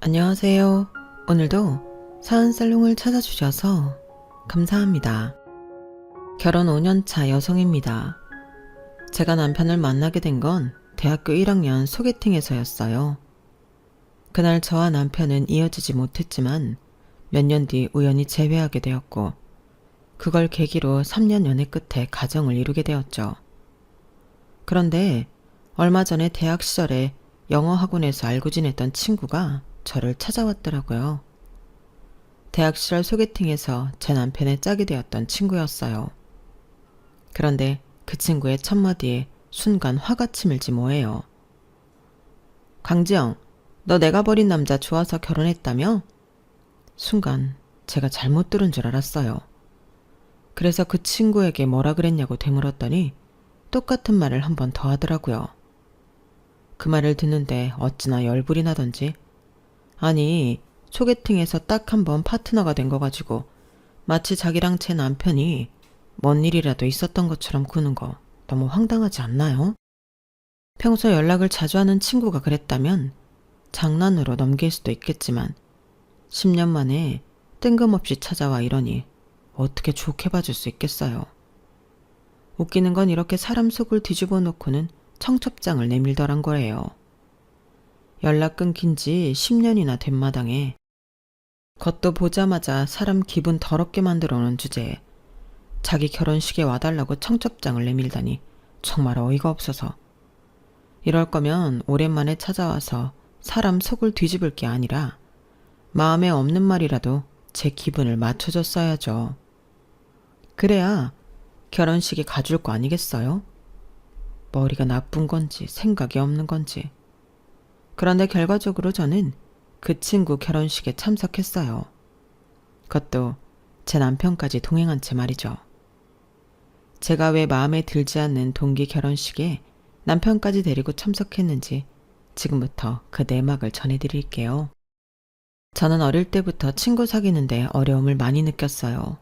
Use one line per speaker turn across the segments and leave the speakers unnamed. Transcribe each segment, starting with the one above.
안녕하세요. 오늘도 사은살롱을 찾아주셔서 감사합니다. 결혼 5년차 여성입니다. 제가 남편을 만나게 된 건 대학교 1학년 소개팅에서였어요. 그날 저와 남편은 이어지지 못했지만 몇 년 뒤 우연히 재회하게 되었고, 그걸 계기로 3년 연애 끝에 가정을 이루게 되었죠. 그런데 얼마 전에 대학 시절에 영어 학원에서 알고 지냈던 친구가 저를 찾아왔더라고요. 대학 시절 소개팅에서 제 남편의 짝이 되었던 친구였어요. 그런데 그 친구의 첫마디에 순간 화가 치밀지 뭐예요. 강지영, 너 내가 버린 남자 좋아서 결혼했다며? 순간 제가 잘못 들은 줄 알았어요. 그래서 그 친구에게 뭐라 그랬냐고 되물었더니 똑같은 말을 한 번 더 하더라고요. 그 말을 듣는데 어찌나 열불이 나던지, 아니 소개팅에서 딱 한 번 파트너가 된 거 가지고 마치 자기랑 제 남편이 뭔 일이라도 있었던 것처럼 구는 거 너무 황당하지 않나요? 평소 연락을 자주 하는 친구가 그랬다면 장난으로 넘길 수도 있겠지만 10년 만에 뜬금없이 찾아와 이러니 어떻게 좋게 봐줄 수 있겠어요. 웃기는 건 이렇게 사람 속을 뒤집어 놓고는 청첩장을 내밀더란 거예요. 연락 끊긴 지 10년이나 된 마당에 겉도 보자마자 사람 기분 더럽게 만들어 놓은 주제에 자기 결혼식에 와달라고 청첩장을 내밀다니 정말 어이가 없어서, 이럴 거면 오랜만에 찾아와서 사람 속을 뒤집을 게 아니라 마음에 없는 말이라도 제 기분을 맞춰줬어야죠. 그래야 결혼식에 가줄 거 아니겠어요? 머리가 나쁜 건지 생각이 없는 건지. 그런데 결과적으로 저는 그 친구 결혼식에 참석했어요. 그것도 제 남편까지 동행한 채 말이죠. 제가 왜 마음에 들지 않는 동기 결혼식에 남편까지 데리고 참석했는지 지금부터 그 내막을 전해드릴게요. 저는 어릴 때부터 친구 사귀는데 어려움을 많이 느꼈어요.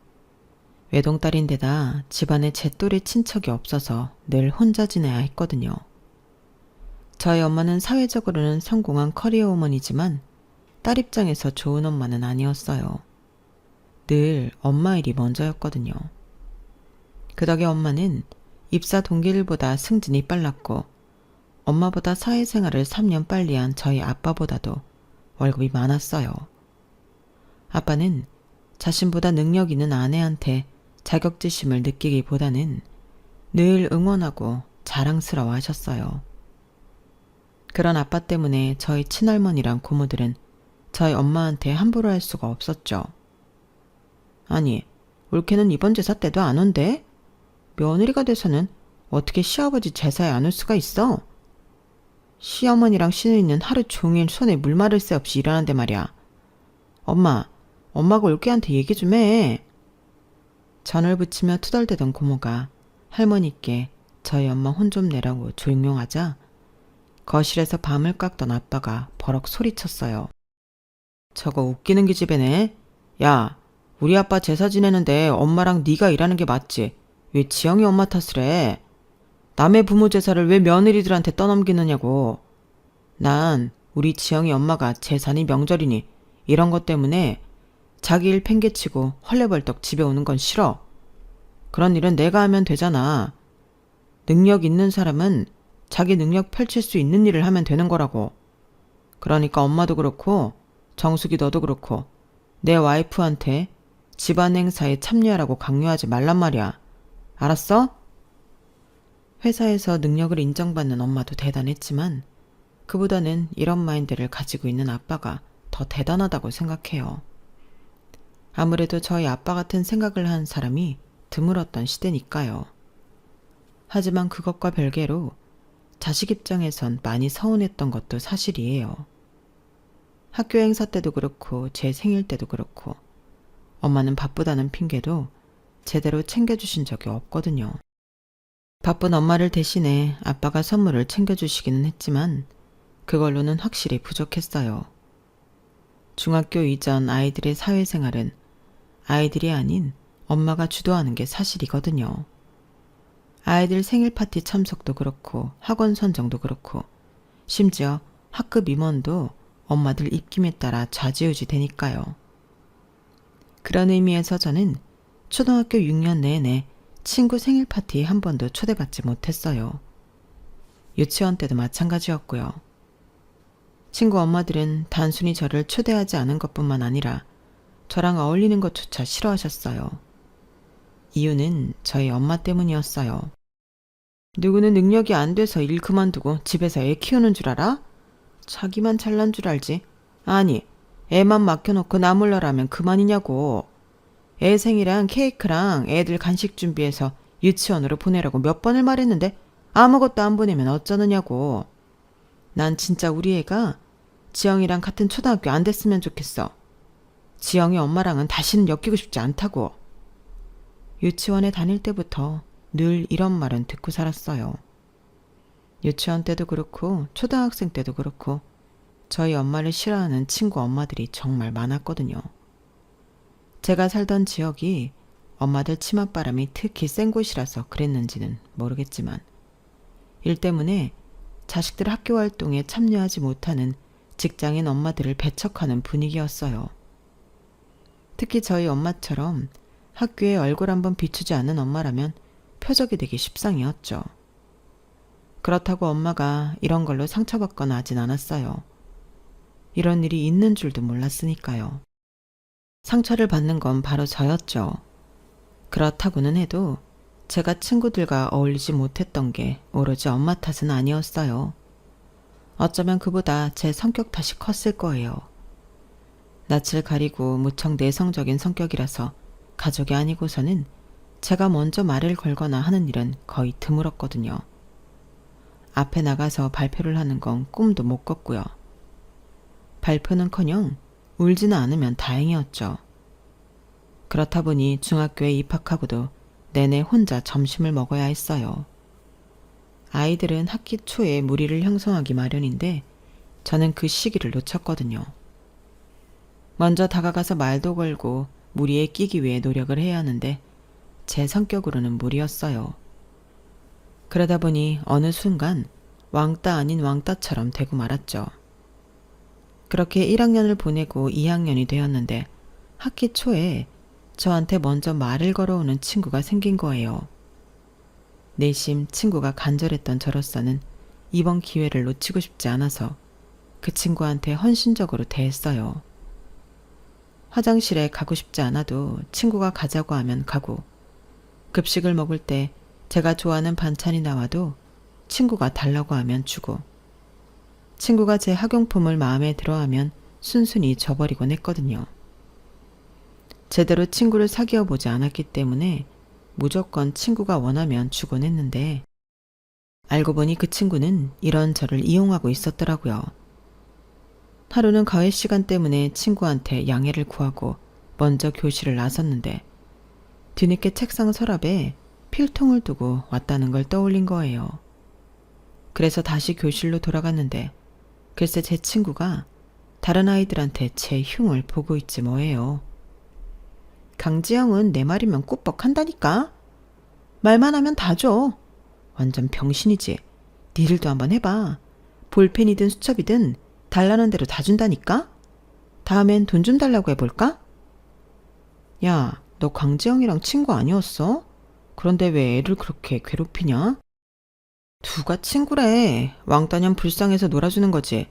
외동딸인데다 집안에 제 또래 친척이 없어서 늘 혼자 지내야 했거든요. 저희 엄마는 사회적으로는 성공한 커리어 우먼이지만 딸 입장에서 좋은 엄마는 아니었어요. 늘 엄마 일이 먼저였거든요. 그 덕에 엄마는 입사 동기들보다 승진이 빨랐고, 엄마보다 사회생활을 3년 빨리 한 저희 아빠보다도 월급이 많았어요. 아빠는 자신보다 능력 있는 아내한테 자격지심을 느끼기보다는 늘 응원하고 자랑스러워 하셨어요. 그런 아빠 때문에 저희 친할머니랑 고모들은 저희 엄마한테 함부로 할 수가 없었죠. 아니, 올케는 이번 제사 때도 안 온대? 며느리가 돼서는 어떻게 시아버지 제사에 안 올 수가 있어? 시어머니랑 시누이는 하루 종일 손에 물 마를 새 없이 일하는데 말이야. 엄마가 올케한테 얘기 좀 해. 전을 붙이며 투덜대던 고모가 할머니께 저희 엄마 혼 좀 내라고 조용용하자 거실에서 밤을 깎던 아빠가 버럭 소리쳤어요. 저거 웃기는 기집애네. 야, 우리 아빠 제사 지내는데 엄마랑 네가 일하는 게 맞지? 왜 지영이 엄마 탓을 해? 남의 부모 제사를 왜 며느리들한테 떠넘기느냐고. 난 우리 지영이 엄마가 제사니 명절이니 이런 것 때문에 자기 일 팽개치고 헐레벌떡 집에 오는 건 싫어. 그런 일은 내가 하면 되잖아. 능력 있는 사람은 자기 능력 펼칠 수 있는 일을 하면 되는 거라고. 그러니까 엄마도 그렇고 정숙이 너도 그렇고 내 와이프한테 집안 행사에 참여하라고 강요하지 말란 말이야. 알았어? 회사에서 능력을 인정받는 엄마도 대단했지만 그보다는 이런 마인드를 가지고 있는 아빠가 더 대단하다고 생각해요. 아무래도 저희 아빠 같은 생각을 한 사람이 드물었던 시대니까요. 하지만 그것과 별개로 자식 입장에선 많이 서운했던 것도 사실이에요. 학교 행사 때도 그렇고 제 생일 때도 그렇고 엄마는 바쁘다는 핑계도 제대로 챙겨주신 적이 없거든요. 바쁜 엄마를 대신해 아빠가 선물을 챙겨주시기는 했지만 그걸로는 확실히 부족했어요. 중학교 이전 아이들의 사회생활은 아이들이 아닌 엄마가 주도하는 게 사실이거든요. 아이들 생일 파티 참석도 그렇고 학원 선정도 그렇고 심지어 학급 임원도 엄마들 입김에 따라 좌지우지 되니까요. 그런 의미에서 저는 초등학교 6년 내내 친구 생일 파티에 한 번도 초대받지 못했어요. 유치원 때도 마찬가지였고요. 친구 엄마들은 단순히 저를 초대하지 않은 것뿐만 아니라 저랑 어울리는 것조차 싫어하셨어요. 이유는 저희 엄마 때문이었어요. 누구는 능력이 안 돼서 일 그만두고 집에서 애 키우는 줄 알아? 자기만 잘난 줄 알지. 아니, 애만 맡겨놓고 나 몰라라면 그만이냐고. 애 생일랑 케이크랑 애들 간식 준비해서 유치원으로 보내라고 몇 번을 말했는데 아무것도 안 보내면 어쩌느냐고. 난 진짜 우리 애가 지영이랑 같은 초등학교 안 됐으면 좋겠어. 지영이 엄마랑은 다시는 엮이고 싶지 않다고. 유치원에 다닐 때부터 늘 이런 말은 듣고 살았어요. 유치원 때도 그렇고 초등학생 때도 그렇고 저희 엄마를 싫어하는 친구 엄마들이 정말 많았거든요. 제가 살던 지역이 엄마들 치맛바람이 특히 센 곳이라서 그랬는지는 모르겠지만 일 때문에 자식들 학교 활동에 참여하지 못하는 직장인 엄마들을 배척하는 분위기였어요. 특히 저희 엄마처럼 학교에 얼굴 한번 비추지 않는 엄마라면 표적이 되기 십상이었죠. 그렇다고 엄마가 이런 걸로 상처받거나 하진 않았어요. 이런 일이 있는 줄도 몰랐으니까요. 상처를 받는 건 바로 저였죠. 그렇다고는 해도 제가 친구들과 어울리지 못했던 게 오로지 엄마 탓은 아니었어요. 어쩌면 그보다 제 성격 탓이 컸을 거예요. 낯을 가리고 무척 내성적인 성격이라서 가족이 아니고서는 제가 먼저 말을 걸거나 하는 일은 거의 드물었거든요. 앞에 나가서 발표를 하는 건 꿈도 못 꿨고요. 발표는커녕 울지는 않으면 다행이었죠. 그렇다 보니 중학교에 입학하고도 내내 혼자 점심을 먹어야 했어요. 아이들은 학기 초에 무리를 형성하기 마련인데 저는 그 시기를 놓쳤거든요. 먼저 다가가서 말도 걸고 무리에 끼기 위해 노력을 해야 하는데 제 성격으로는 무리였어요. 그러다 보니 어느 순간 왕따 아닌 왕따처럼 되고 말았죠. 그렇게 1학년을 보내고 2학년이 되었는데 학기 초에 저한테 먼저 말을 걸어오는 친구가 생긴 거예요. 내심 친구가 간절했던 저로서는 이번 기회를 놓치고 싶지 않아서 그 친구한테 헌신적으로 대했어요. 화장실에 가고 싶지 않아도 친구가 가자고 하면 가고, 급식을 먹을 때 제가 좋아하는 반찬이 나와도 친구가 달라고 하면 주고, 친구가 제 학용품을 마음에 들어하면 순순히 줘버리곤 했거든요. 제대로 친구를 사귀어 보지 않았기 때문에 무조건 친구가 원하면 주곤 했는데 알고 보니 그 친구는 이런 저를 이용하고 있었더라고요. 하루는 과외 시간 때문에 친구한테 양해를 구하고 먼저 교실을 나섰는데 뒤늦게 책상 서랍에 필통을 두고 왔다는 걸 떠올린 거예요. 그래서 다시 교실로 돌아갔는데 글쎄 제 친구가 다른 아이들한테 제 흉을 보고 있지 뭐예요. 강지영은 내 말이면 꾸벅한다니까. 말만 하면 다 줘. 완전 병신이지. 니들도 한번 해봐. 볼펜이든 수첩이든 달라는 대로 다 준다니까. 다음엔 돈 좀 달라고 해볼까? 야, 너 강지영이랑 친구 아니었어? 그런데 왜 애를 그렇게 괴롭히냐? 누가 친구래. 왕따년 불쌍해서 놀아주는 거지.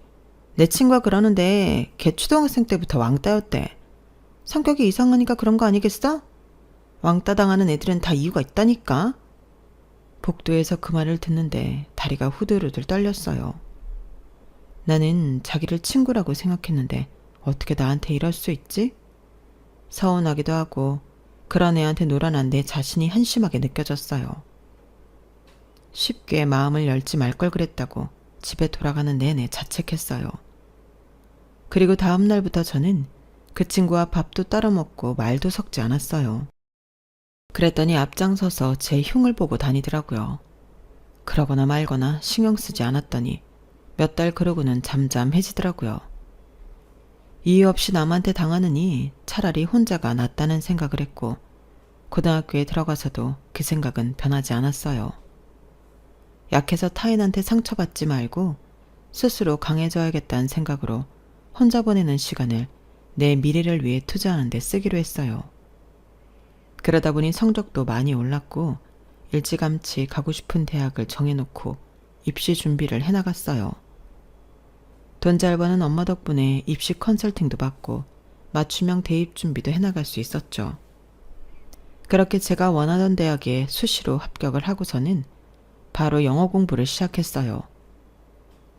내 친구가 그러는데 걔 초등학생 때부터 왕따였대. 성격이 이상하니까 그런 거 아니겠어? 왕따 당하는 애들은 다 이유가 있다니까. 복도에서 그 말을 듣는데 다리가 후들후들 떨렸어요. 나는 자기를 친구라고 생각했는데 어떻게 나한테 이럴 수 있지? 서운하기도 하고 그런 애한테 놀아난 내 자신이 한심하게 느껴졌어요. 쉽게 마음을 열지 말 걸 그랬다고 집에 돌아가는 내내 자책했어요. 그리고 다음 날부터 저는 그 친구와 밥도 따로 먹고 말도 섞지 않았어요. 그랬더니 앞장서서 제 흉을 보고 다니더라고요. 그러거나 말거나 신경 쓰지 않았더니 몇 달 그러고는 잠잠해지더라고요. 이유 없이 남한테 당하느니 차라리 혼자가 낫다는 생각을 했고 고등학교에 들어가서도 그 생각은 변하지 않았어요. 약해서 타인한테 상처받지 말고 스스로 강해져야겠다는 생각으로 혼자 보내는 시간을 내 미래를 위해 투자하는 데 쓰기로 했어요. 그러다 보니 성적도 많이 올랐고 일찌감치 가고 싶은 대학을 정해놓고 입시 준비를 해나갔어요. 돈 잘 버는 엄마 덕분에 입시 컨설팅도 받고 맞춤형 대입 준비도 해나갈 수 있었죠. 그렇게 제가 원하던 대학에 수시로 합격을 하고서는 바로 영어 공부를 시작했어요.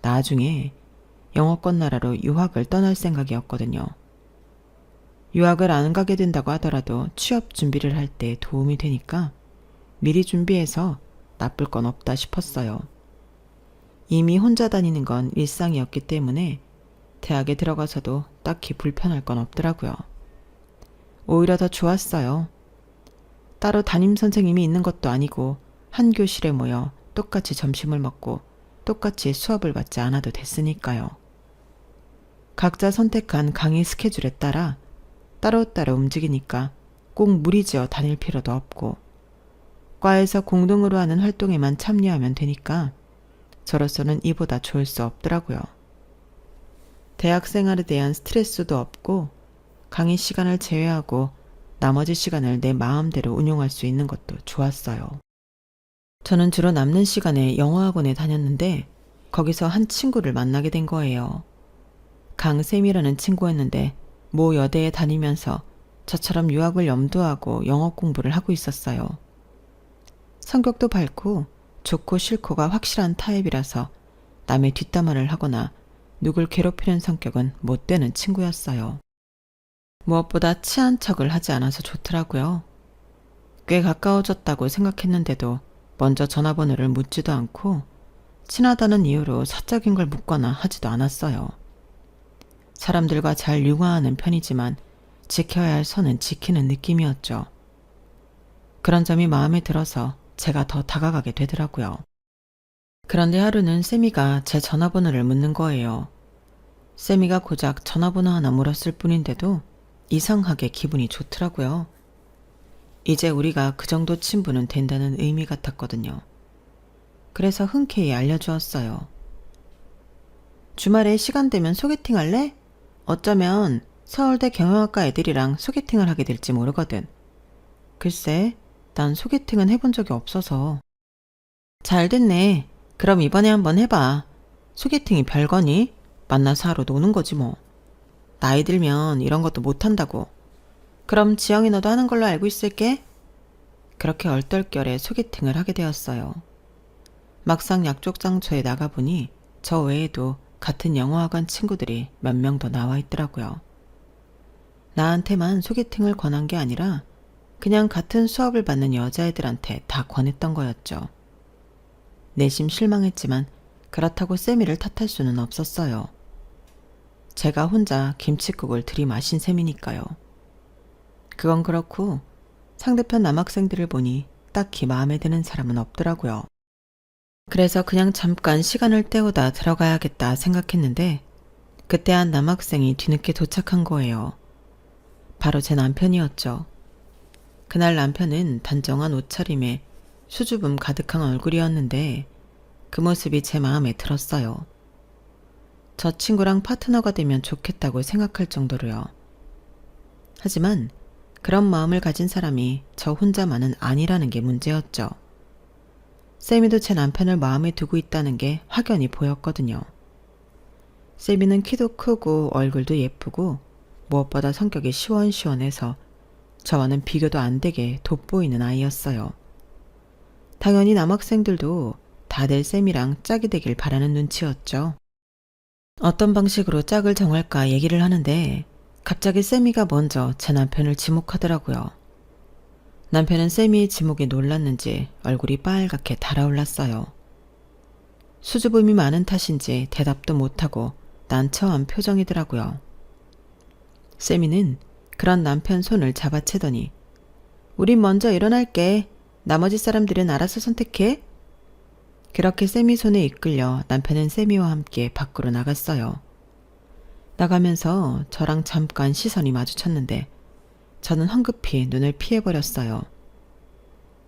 나중에 영어권 나라로 유학을 떠날 생각이었거든요. 유학을 안 가게 된다고 하더라도 취업 준비를 할 때 도움이 되니까 미리 준비해서 나쁠 건 없다 싶었어요. 이미 혼자 다니는 건 일상이었기 때문에 대학에 들어가서도 딱히 불편할 건 없더라고요. 오히려 더 좋았어요. 따로 담임 선생님이 있는 것도 아니고 한 교실에 모여 똑같이 점심을 먹고 똑같이 수업을 받지 않아도 됐으니까요. 각자 선택한 강의 스케줄에 따라 따로따로 움직이니까 꼭 무리지어 다닐 필요도 없고 과에서 공동으로 하는 활동에만 참여하면 되니까 저로서는 이보다 좋을 수 없더라고요. 대학 생활에 대한 스트레스도 없고 강의 시간을 제외하고 나머지 시간을 내 마음대로 운용할 수 있는 것도 좋았어요. 저는 주로 남는 시간에 영어학원에 다녔는데 거기서 한 친구를 만나게 된 거예요. 강쌤이라는 친구였는데 모 여대에 다니면서 저처럼 유학을 염두하고 영어 공부를 하고 있었어요. 성격도 밝고 좋고 싫고가 확실한 타입이라서 남의 뒷담화를 하거나 누굴 괴롭히는 성격은 못 되는 친구였어요. 무엇보다 치안 척을 하지 않아서 좋더라고요. 꽤 가까워졌다고 생각했는데도 먼저 전화번호를 묻지도 않고 친하다는 이유로 사적인 걸 묻거나 하지도 않았어요. 사람들과 잘 융화하는 편이지만 지켜야 할 선은 지키는 느낌이었죠. 그런 점이 마음에 들어서 제가 더 다가가게 되더라고요. 그런데 하루는 세미가 제 전화번호를 묻는 거예요. 세미가 고작 전화번호 하나 물었을 뿐인데도 이상하게 기분이 좋더라고요. 이제 우리가 그 정도 친분은 된다는 의미 같았거든요. 그래서 흔쾌히 알려주었어요. 주말에 시간 되면 소개팅 할래? 어쩌면 서울대 경영학과 애들이랑 소개팅을 하게 될지 모르거든. 글쎄, 난 소개팅은 해본 적이 없어서. 잘 됐네. 그럼 이번에 한번 해봐. 소개팅이 별거니? 만나서 하루 노는 거지 뭐. 나이 들면 이런 것도 못한다고. 그럼 지영이 너도 하는 걸로 알고 있을게. 그렇게 얼떨결에 소개팅을 하게 되었어요. 막상 약족장소에 나가보니 저 외에도 같은 영어학원 친구들이 몇 명 더 나와 있더라고요. 나한테만 소개팅을 권한 게 아니라 그냥 같은 수업을 받는 여자애들한테 다 권했던 거였죠. 내심 실망했지만 그렇다고 세미를 탓할 수는 없었어요. 제가 혼자 김칫국을 들이마신 셈이니까요. 그건 그렇고 상대편 남학생들을 보니 딱히 마음에 드는 사람은 없더라고요. 그래서 그냥 잠깐 시간을 때우다 들어가야겠다 생각했는데 그때 한 남학생이 뒤늦게 도착한 거예요. 바로 제 남편이었죠. 그날 남편은 단정한 옷차림에 수줍음 가득한 얼굴이었는데 그 모습이 제 마음에 들었어요. 저 친구랑 파트너가 되면 좋겠다고 생각할 정도로요. 하지만 그런 마음을 가진 사람이 저 혼자만은 아니라는 게 문제였죠. 세미도 제 남편을 마음에 두고 있다는 게 확연히 보였거든요. 세미는 키도 크고 얼굴도 예쁘고 무엇보다 성격이 시원시원해서 저와는 비교도 안 되게 돋보이는 아이였어요. 당연히 남학생들도 다들 세미랑 짝이 되길 바라는 눈치였죠. 어떤 방식으로 짝을 정할까 얘기를 하는데 갑자기 세미가 먼저 제 남편을 지목하더라고요. 남편은 세미의 지목에 놀랐는지 얼굴이 빨갛게 달아올랐어요. 수줍음이 많은 탓인지 대답도 못하고 난처한 표정이더라고요. 세미는 그런 남편 손을 잡아채더니 우린 먼저 일어날게. 나머지 사람들은 알아서 선택해. 그렇게 세미 손에 이끌려 남편은 세미와 함께 밖으로 나갔어요. 나가면서 저랑 잠깐 시선이 마주쳤는데 저는 황급히 눈을 피해버렸어요.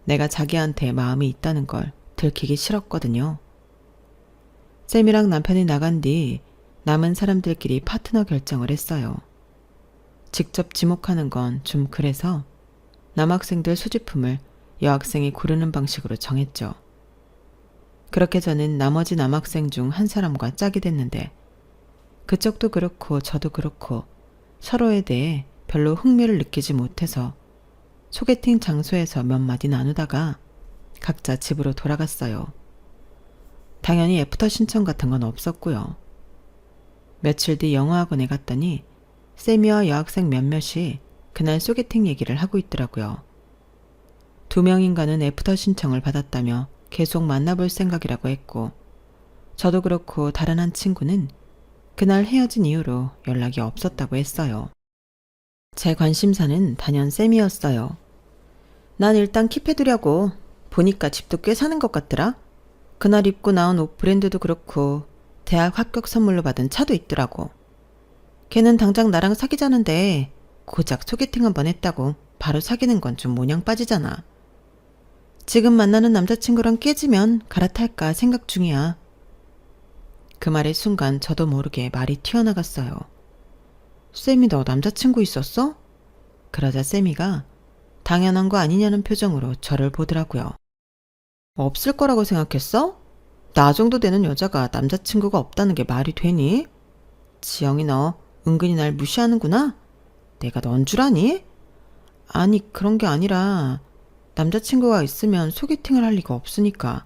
내가 자기한테 마음이 있다는 걸 들키기 싫었거든요. 세미랑 남편이 나간 뒤 남은 사람들끼리 파트너 결정을 했어요. 직접 지목하는 건 좀 그래서 남학생들 소지품을 여학생이 고르는 방식으로 정했죠. 그렇게 저는 나머지 남학생 중 한 사람과 짝이 됐는데 그쪽도 그렇고 저도 그렇고 서로에 대해 별로 흥미를 느끼지 못해서 소개팅 장소에서 몇 마디 나누다가 각자 집으로 돌아갔어요. 당연히 애프터 신청 같은 건 없었고요. 며칠 뒤 영어학원에 갔더니 쌤이와 여학생 몇몇이 그날 소개팅 얘기를 하고 있더라고요. 2명인가는 애프터 신청을 받았다며 계속 만나볼 생각이라고 했고 저도 그렇고 다른 한 친구는 그날 헤어진 이후로 연락이 없었다고 했어요. 제 관심사는 단연 쌤이었어요. 난 일단 킵해두려고. 보니까 집도 꽤 사는 것 같더라. 그날 입고 나온 옷 브랜드도 그렇고 대학 합격 선물로 받은 차도 있더라고. 걔는 당장 나랑 사귀자는데 고작 소개팅 한번 했다고 바로 사귀는 건 좀 모냥 빠지잖아. 지금 만나는 남자친구랑 깨지면 갈아탈까 생각 중이야. 그 말의 순간 저도 모르게 말이 튀어나갔어요. 쌤이 너 남자친구 있었어? 그러자 쌤이가 당연한 거 아니냐는 표정으로 저를 보더라고요. 없을 거라고 생각했어? 나 정도 되는 여자가 남자친구가 없다는 게 말이 되니? 지영이 너 은근히 날 무시하는구나? 내가 넌 줄 아니? 아니 그런 게 아니라 남자친구가 있으면 소개팅을 할 리가 없으니까.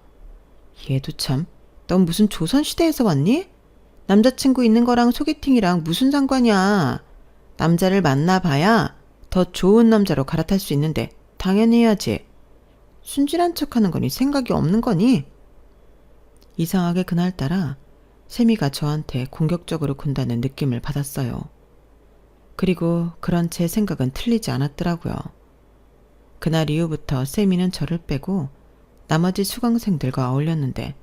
얘도 참, 넌 무슨 조선시대에서 왔니? 남자친구 있는 거랑 소개팅이랑 무슨 상관이야. 남자를 만나봐야 더 좋은 남자로 갈아탈 수 있는데 당연히 해야지. 순진한 척하는 거니 생각이 없는 거니? 이상하게 그날따라 세미가 저한테 공격적으로 군다는 느낌을 받았어요. 그리고 그런 제 생각은 틀리지 않았더라고요. 그날 이후부터 세미는 저를 빼고 나머지 수강생들과 어울렸는데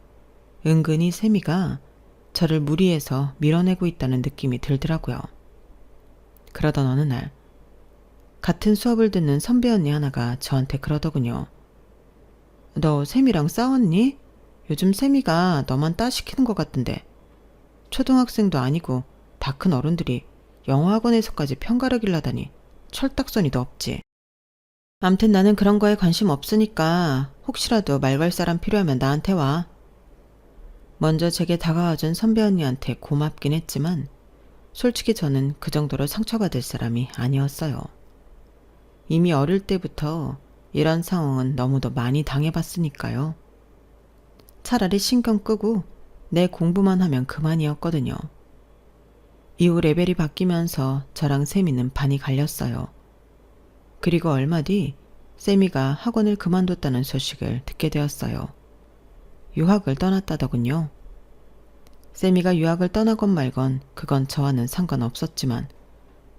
은근히 세미가 저를 무리해서 밀어내고 있다는 느낌이 들더라고요. 그러던 어느 날 같은 수업을 듣는 선배 언니 하나가 저한테 그러더군요. 너 세미랑 싸웠니? 요즘 세미가 너만 따시키는 것 같던데. 초등학생도 아니고 다 큰 어른들이 영어학원에서까지 평가를 길라다니 철딱서니도 없지. 암튼 나는 그런 거에 관심 없으니까 혹시라도 말 걸 사람 필요하면 나한테 와. 먼저 제게 다가와준 선배 언니한테 고맙긴 했지만 솔직히 저는 그 정도로 상처받을 사람이 아니었어요. 이미 어릴 때부터 이런 상황은 너무도 많이 당해봤으니까요. 차라리 신경 끄고 내 공부만 하면 그만이었거든요. 이후 레벨이 바뀌면서 저랑 세미는 반이 갈렸어요. 그리고 얼마 뒤 세미가 학원을 그만뒀다는 소식을 듣게 되었어요. 유학을 떠났다더군요. 세미가 유학을 떠나건 말건 그건 저와는 상관없었지만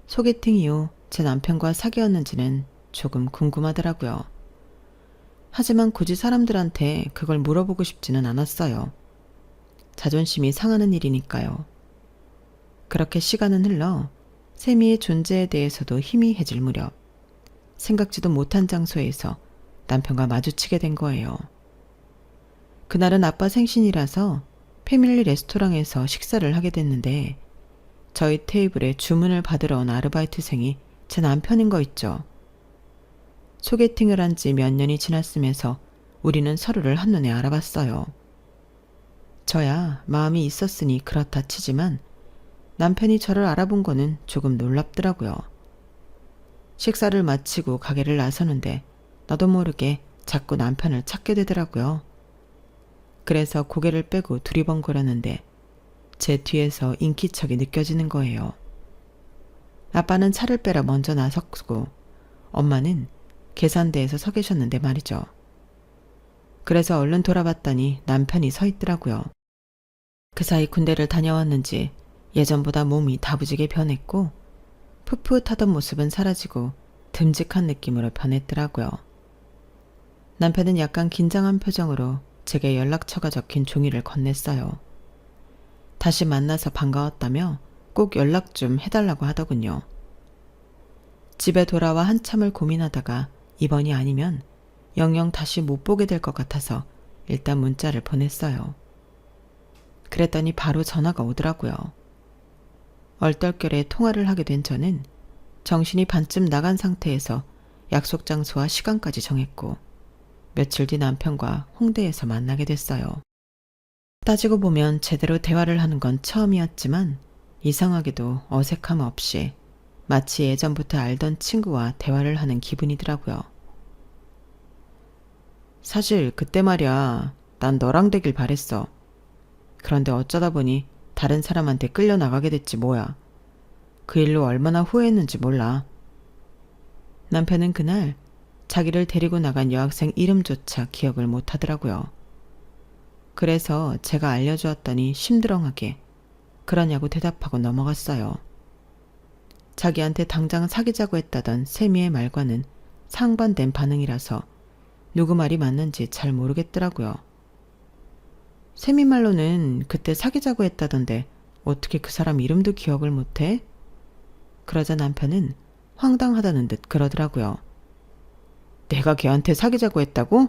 소개팅 이후 제 남편과 사귀었는지는 조금 궁금하더라고요. 하지만 굳이 사람들한테 그걸 물어보고 싶지는 않았어요. 자존심이 상하는 일이니까요. 그렇게 시간은 흘러 세미의 존재에 대해서도 희미해질 무렵 생각지도 못한 장소에서 남편과 마주치게 된 거예요. 그날은 아빠 생신이라서 패밀리 레스토랑에서 식사를 하게 됐는데 저희 테이블에 주문을 받으러 온 아르바이트생이 제 남편인 거 있죠. 소개팅을 한 지 몇 년이 지났으면서 우리는 서로를 한눈에 알아봤어요. 저야 마음이 있었으니 그렇다 치지만 남편이 저를 알아본 거는 조금 놀랍더라고요. 식사를 마치고 가게를 나서는데 나도 모르게 자꾸 남편을 찾게 되더라고요. 그래서 고개를 빼고 두리번거렸는데 제 뒤에서 인기척이 느껴지는 거예요. 아빠는 차를 빼러 먼저 나섰고 엄마는 계산대에서 서 계셨는데 말이죠. 그래서 얼른 돌아봤더니 남편이 서 있더라고요. 그 사이 군대를 다녀왔는지 예전보다 몸이 다부지게 변했고 풋풋하던 모습은 사라지고 듬직한 느낌으로 변했더라고요. 남편은 약간 긴장한 표정으로 제게 연락처가 적힌 종이를 건넸어요. 다시 만나서 반가웠다며 꼭 연락 좀 해달라고 하더군요. 집에 돌아와 한참을 고민하다가 이번이 아니면 영영 다시 못 보게 될 것 같아서 일단 문자를 보냈어요. 그랬더니 바로 전화가 오더라고요. 얼떨결에 통화를 하게 된 저는 정신이 반쯤 나간 상태에서 약속 장소와 시간까지 정했고 며칠 뒤 남편과 홍대에서 만나게 됐어요. 따지고 보면 제대로 대화를 하는 건 처음이었지만 이상하게도 어색함 없이 마치 예전부터 알던 친구와 대화를 하는 기분이더라고요. 사실 그때 말이야, 난 너랑 되길 바랬어. 그런데 어쩌다 보니 다른 사람한테 끌려나가게 됐지 뭐야. 그 일로 얼마나 후회했는지 몰라. 남편은 그날 자기를 데리고 나간 여학생 이름조차 기억을 못 하더라고요. 그래서 제가 알려주었더니 심드렁하게 그러냐고 대답하고 넘어갔어요. 자기한테 당장 사귀자고 했다던 세미의 말과는 상반된 반응이라서 누구 말이 맞는지 잘 모르겠더라고요. 세미 말로는 그때 사귀자고 했다던데 어떻게 그 사람 이름도 기억을 못해? 그러자 남편은 황당하다는 듯 그러더라고요. 내가 걔한테 사귀자고 했다고?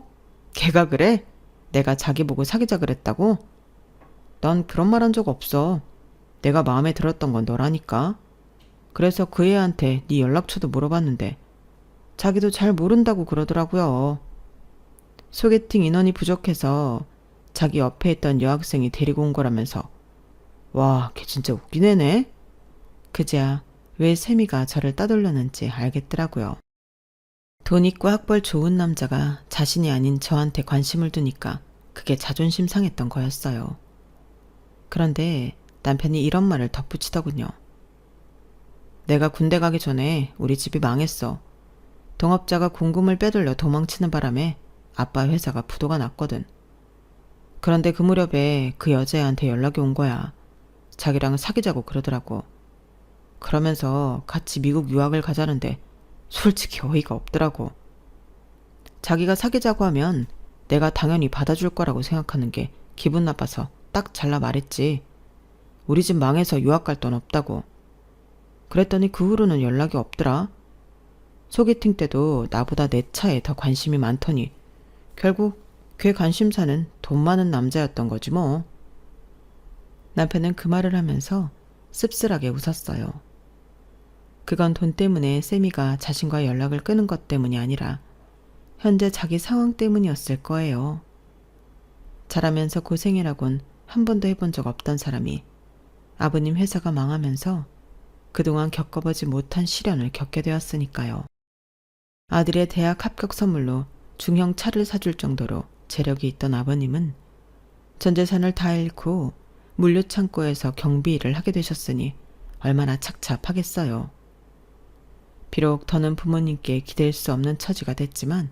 걔가 그래? 내가 자기 보고 사귀자 그랬다고? 난 그런 말 한 적 없어. 내가 마음에 들었던 건 너라니까. 그래서 그 애한테 네 연락처도 물어봤는데 자기도 잘 모른다고 그러더라고요. 소개팅 인원이 부족해서 자기 옆에 있던 여학생이 데리고 온 거라면서. 와, 걔 진짜 웃긴 애네. 그제야 왜 세미가 저를 따돌렸는지 알겠더라고요. 돈 있고 학벌 좋은 남자가 자신이 아닌 저한테 관심을 두니까 그게 자존심 상했던 거였어요. 그런데 남편이 이런 말을 덧붙이더군요. 내가 군대 가기 전에 우리 집이 망했어. 동업자가 공금을 빼돌려 도망치는 바람에 아빠 회사가 부도가 났거든. 그런데 그 무렵에 그 여자애한테 연락이 온 거야. 자기랑 사귀자고 그러더라고. 그러면서 같이 미국 유학을 가자는데 솔직히 어이가 없더라고. 자기가 사귀자고 하면 내가 당연히 받아줄 거라고 생각하는 게 기분 나빠서 딱 잘라 말했지. 우리 집 망해서 유학 갈 돈 없다고. 그랬더니 그 후로는 연락이 없더라. 소개팅 때도 나보다 내 차에 더 관심이 많더니 결국 걔 관심사는 돈 많은 남자였던 거지 뭐. 남편은 그 말을 하면서 씁쓸하게 웃었어요. 그건 돈 때문에 세미가 자신과 연락을 끊은 것 때문이 아니라 현재 자기 상황 때문이었을 거예요. 자라면서 고생이라곤 한 번도 해본 적 없던 사람이 아버님 회사가 망하면서 그동안 겪어보지 못한 시련을 겪게 되었으니까요. 아들의 대학 합격 선물로 중형 차를 사줄 정도로 재력이 있던 아버님은 전 재산을 다 잃고 물류창고에서 경비 일을 하게 되셨으니 얼마나 착잡하겠어요. 비록 더는 부모님께 기댈 수 없는 처지가 됐지만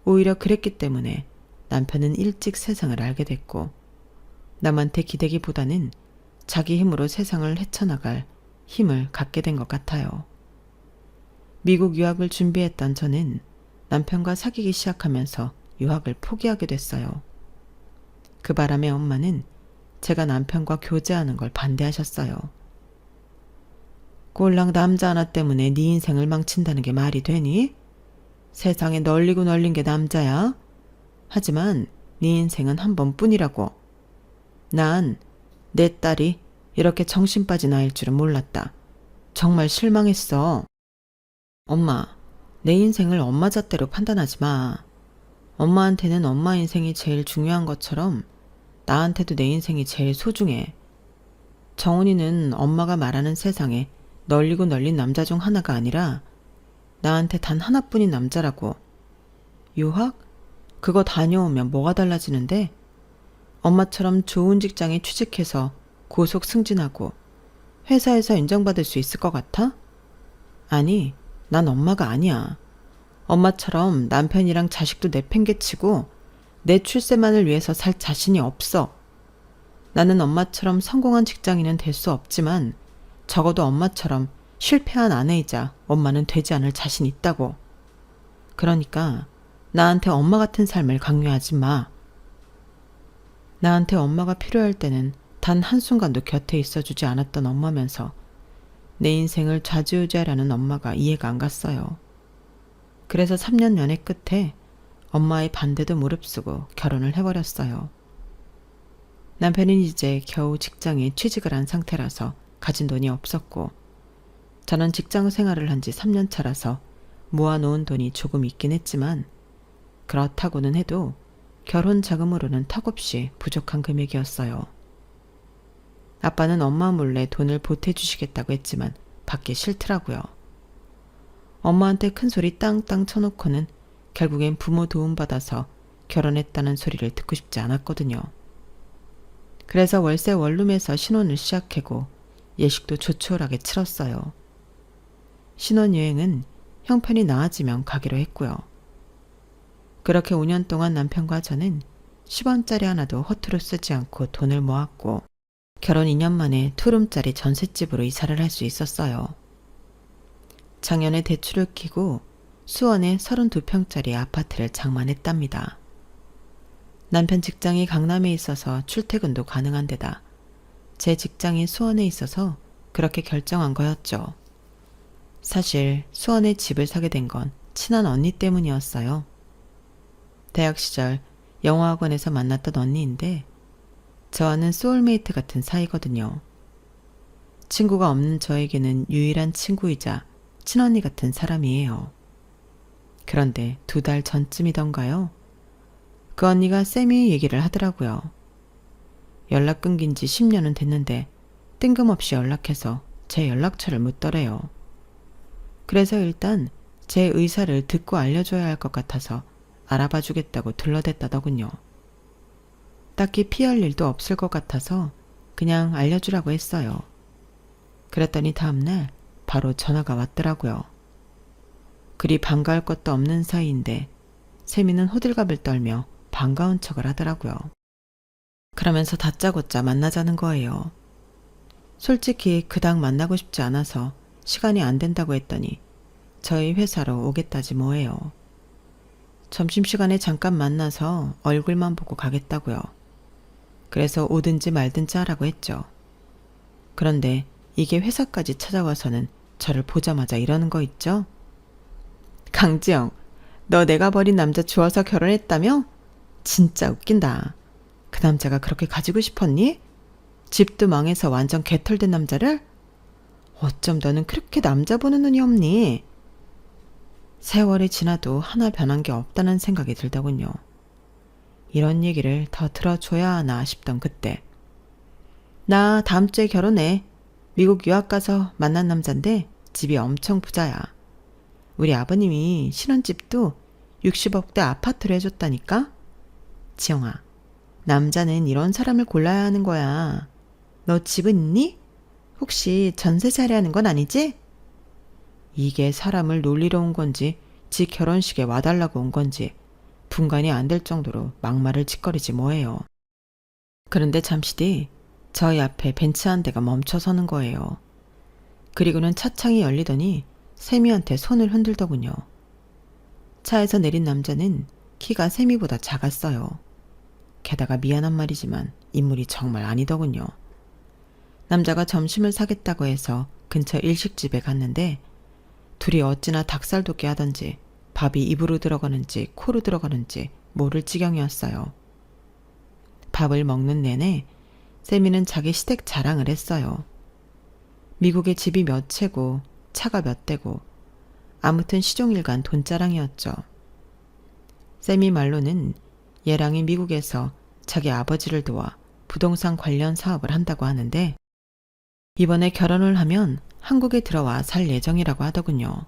오히려 그랬기 때문에 남편은 일찍 세상을 알게 됐고 남한테 기대기보다는 자기 힘으로 세상을 헤쳐나갈 힘을 갖게 된 것 같아요. 미국 유학을 준비했던 저는 남편과 사귀기 시작하면서 유학을 포기하게 됐어요. 그 바람에 엄마는 제가 남편과 교제하는 걸 반대하셨어요. 꼴랑 남자 하나 때문에 네 인생을 망친다는 게 말이 되니? 세상에 널리고 널린 게 남자야. 하지만 네 인생은 한 번뿐이라고. 난 내 딸이 이렇게 정신 빠진 아이일 줄은 몰랐다. 정말 실망했어. 엄마, 내 인생을 엄마 잣대로 판단하지 마. 엄마한테는 엄마 인생이 제일 중요한 것처럼 나한테도 내 인생이 제일 소중해. 정훈이는 엄마가 말하는 세상에 널리고 널린 남자 중 하나가 아니라 나한테 단 하나뿐인 남자라고. 유학? 그거 다녀오면 뭐가 달라지는데? 엄마처럼 좋은 직장에 취직해서 고속 승진하고 회사에서 인정받을 수 있을 것 같아? 아니, 난 엄마가 아니야. 엄마처럼 남편이랑 자식도 내팽개치고 내 출세만을 위해서 살 자신이 없어. 나는 엄마처럼 성공한 직장인은 될 수 없지만 적어도 엄마처럼 실패한 아내이자 엄마는 되지 않을 자신 있다고. 그러니까 나한테 엄마 같은 삶을 강요하지 마. 나한테 엄마가 필요할 때는 단 한순간도 곁에 있어주지 않았던 엄마면서 내 인생을 좌지우지하려는 엄마가 이해가 안 갔어요. 그래서 3년 연애 끝에 엄마의 반대도 무릅쓰고 결혼을 해버렸어요. 남편은 이제 겨우 직장에 취직을 한 상태라서 가진 돈이 없었고 저는 직장 생활을 한 지 3년 차라서 모아놓은 돈이 조금 있긴 했지만 그렇다고는 해도 결혼 자금으로는 턱없이 부족한 금액이었어요. 아빠는 엄마 몰래 돈을 보태주시겠다고 했지만 받기 싫더라고요. 엄마한테 큰 소리 땅땅 쳐놓고는 결국엔 부모 도움받아서 결혼했다는 소리를 듣고 싶지 않았거든요. 그래서 월세 원룸에서 신혼을 시작하고 예식도 조촐하게 치렀어요. 신혼여행은 형편이 나아지면 가기로 했고요. 그렇게 5년 동안 남편과 저는 10원짜리 하나도 허투루 쓰지 않고 돈을 모았고 결혼 2년 만에 투룸짜리 전셋집으로 이사를 할 수 있었어요. 작년에 대출을 끼고 수원에 32평짜리 아파트를 장만했답니다. 남편 직장이 강남에 있어서 출퇴근도 가능한 데다 제 직장이 수원에 있어서 그렇게 결정한 거였죠. 사실 수원에 집을 사게 된 건 친한 언니 때문이었어요. 대학 시절 영어학원에서 만났던 언니인데 저와는 소울메이트 같은 사이거든요. 친구가 없는 저에게는 유일한 친구이자 친언니 같은 사람이에요. 그런데 2달 전쯤이던가요? 그 언니가 쌤이 얘기를 하더라고요. 연락 끊긴 지 10년은 됐는데 뜬금없이 연락해서 제 연락처를 묻더래요. 그래서 일단 제 의사를 듣고 알려줘야 할 것 같아서 알아봐 주겠다고 둘러댔다더군요. 딱히 피할 일도 없을 것 같아서 그냥 알려주라고 했어요. 그랬더니 다음날 바로 전화가 왔더라고요. 그리 반가울 것도 없는 사이인데 세미는 호들갑을 떨며 반가운 척을 하더라고요. 그러면서 다짜고짜 만나자는 거예요. 솔직히 그닥 만나고 싶지 않아서 시간이 안 된다고 했더니 저희 회사로 오겠다지 뭐예요. 점심시간에 잠깐 만나서 얼굴만 보고 가겠다고요. 그래서 오든지 말든지 하라고 했죠. 그런데 이게 회사까지 찾아와서는 저를 보자마자 이러는 거 있죠? 강지영, 너 내가 버린 남자 좋아서 결혼했다며? 진짜 웃긴다. 그 남자가 그렇게 가지고 싶었니? 집도 망해서 완전 개털된 남자를? 어쩜 너는 그렇게 남자 보는 눈이 없니? 세월이 지나도 하나 변한 게 없다는 생각이 들더군요. 이런 얘기를 더 들어줘야 하나 싶던 그때. 나 다음 주에 결혼해. 미국 유학 가서 만난 남잔데 집이 엄청 부자야. 우리 아버님이 신혼집도 60억대 아파트를 해줬다니까? 지영아, 남자는 이런 사람을 골라야 하는 거야. 너 집은 있니? 혹시 전세 살이하는 건 아니지? 이게 사람을 놀리러 온 건지 지 결혼식에 와달라고 온 건지 분간이 안 될 정도로 막말을 짓거리지 뭐예요. 그런데 잠시 뒤 저희 앞에 벤츠 한 대가 멈춰 서는 거예요. 그리고는 차창이 열리더니 세미한테 손을 흔들더군요. 차에서 내린 남자는 키가 세미보다 작았어요. 게다가 미안한 말이지만 인물이 정말 아니더군요. 남자가 점심을 사겠다고 해서 근처 일식집에 갔는데 둘이 어찌나 닭살돋게 하던지 밥이 입으로 들어가는지 코로 들어가는지 모를 지경이었어요. 밥을 먹는 내내 세미는 자기 시댁 자랑을 했어요. 미국에 집이 몇 채고 차가 몇 대고 아무튼 시종일관 돈자랑이었죠. 세미 말로는 얘랑이 미국에서 자기 아버지를 도와 부동산 관련 사업을 한다고 하는데 이번에 결혼을 하면 한국에 들어와 살 예정이라고 하더군요.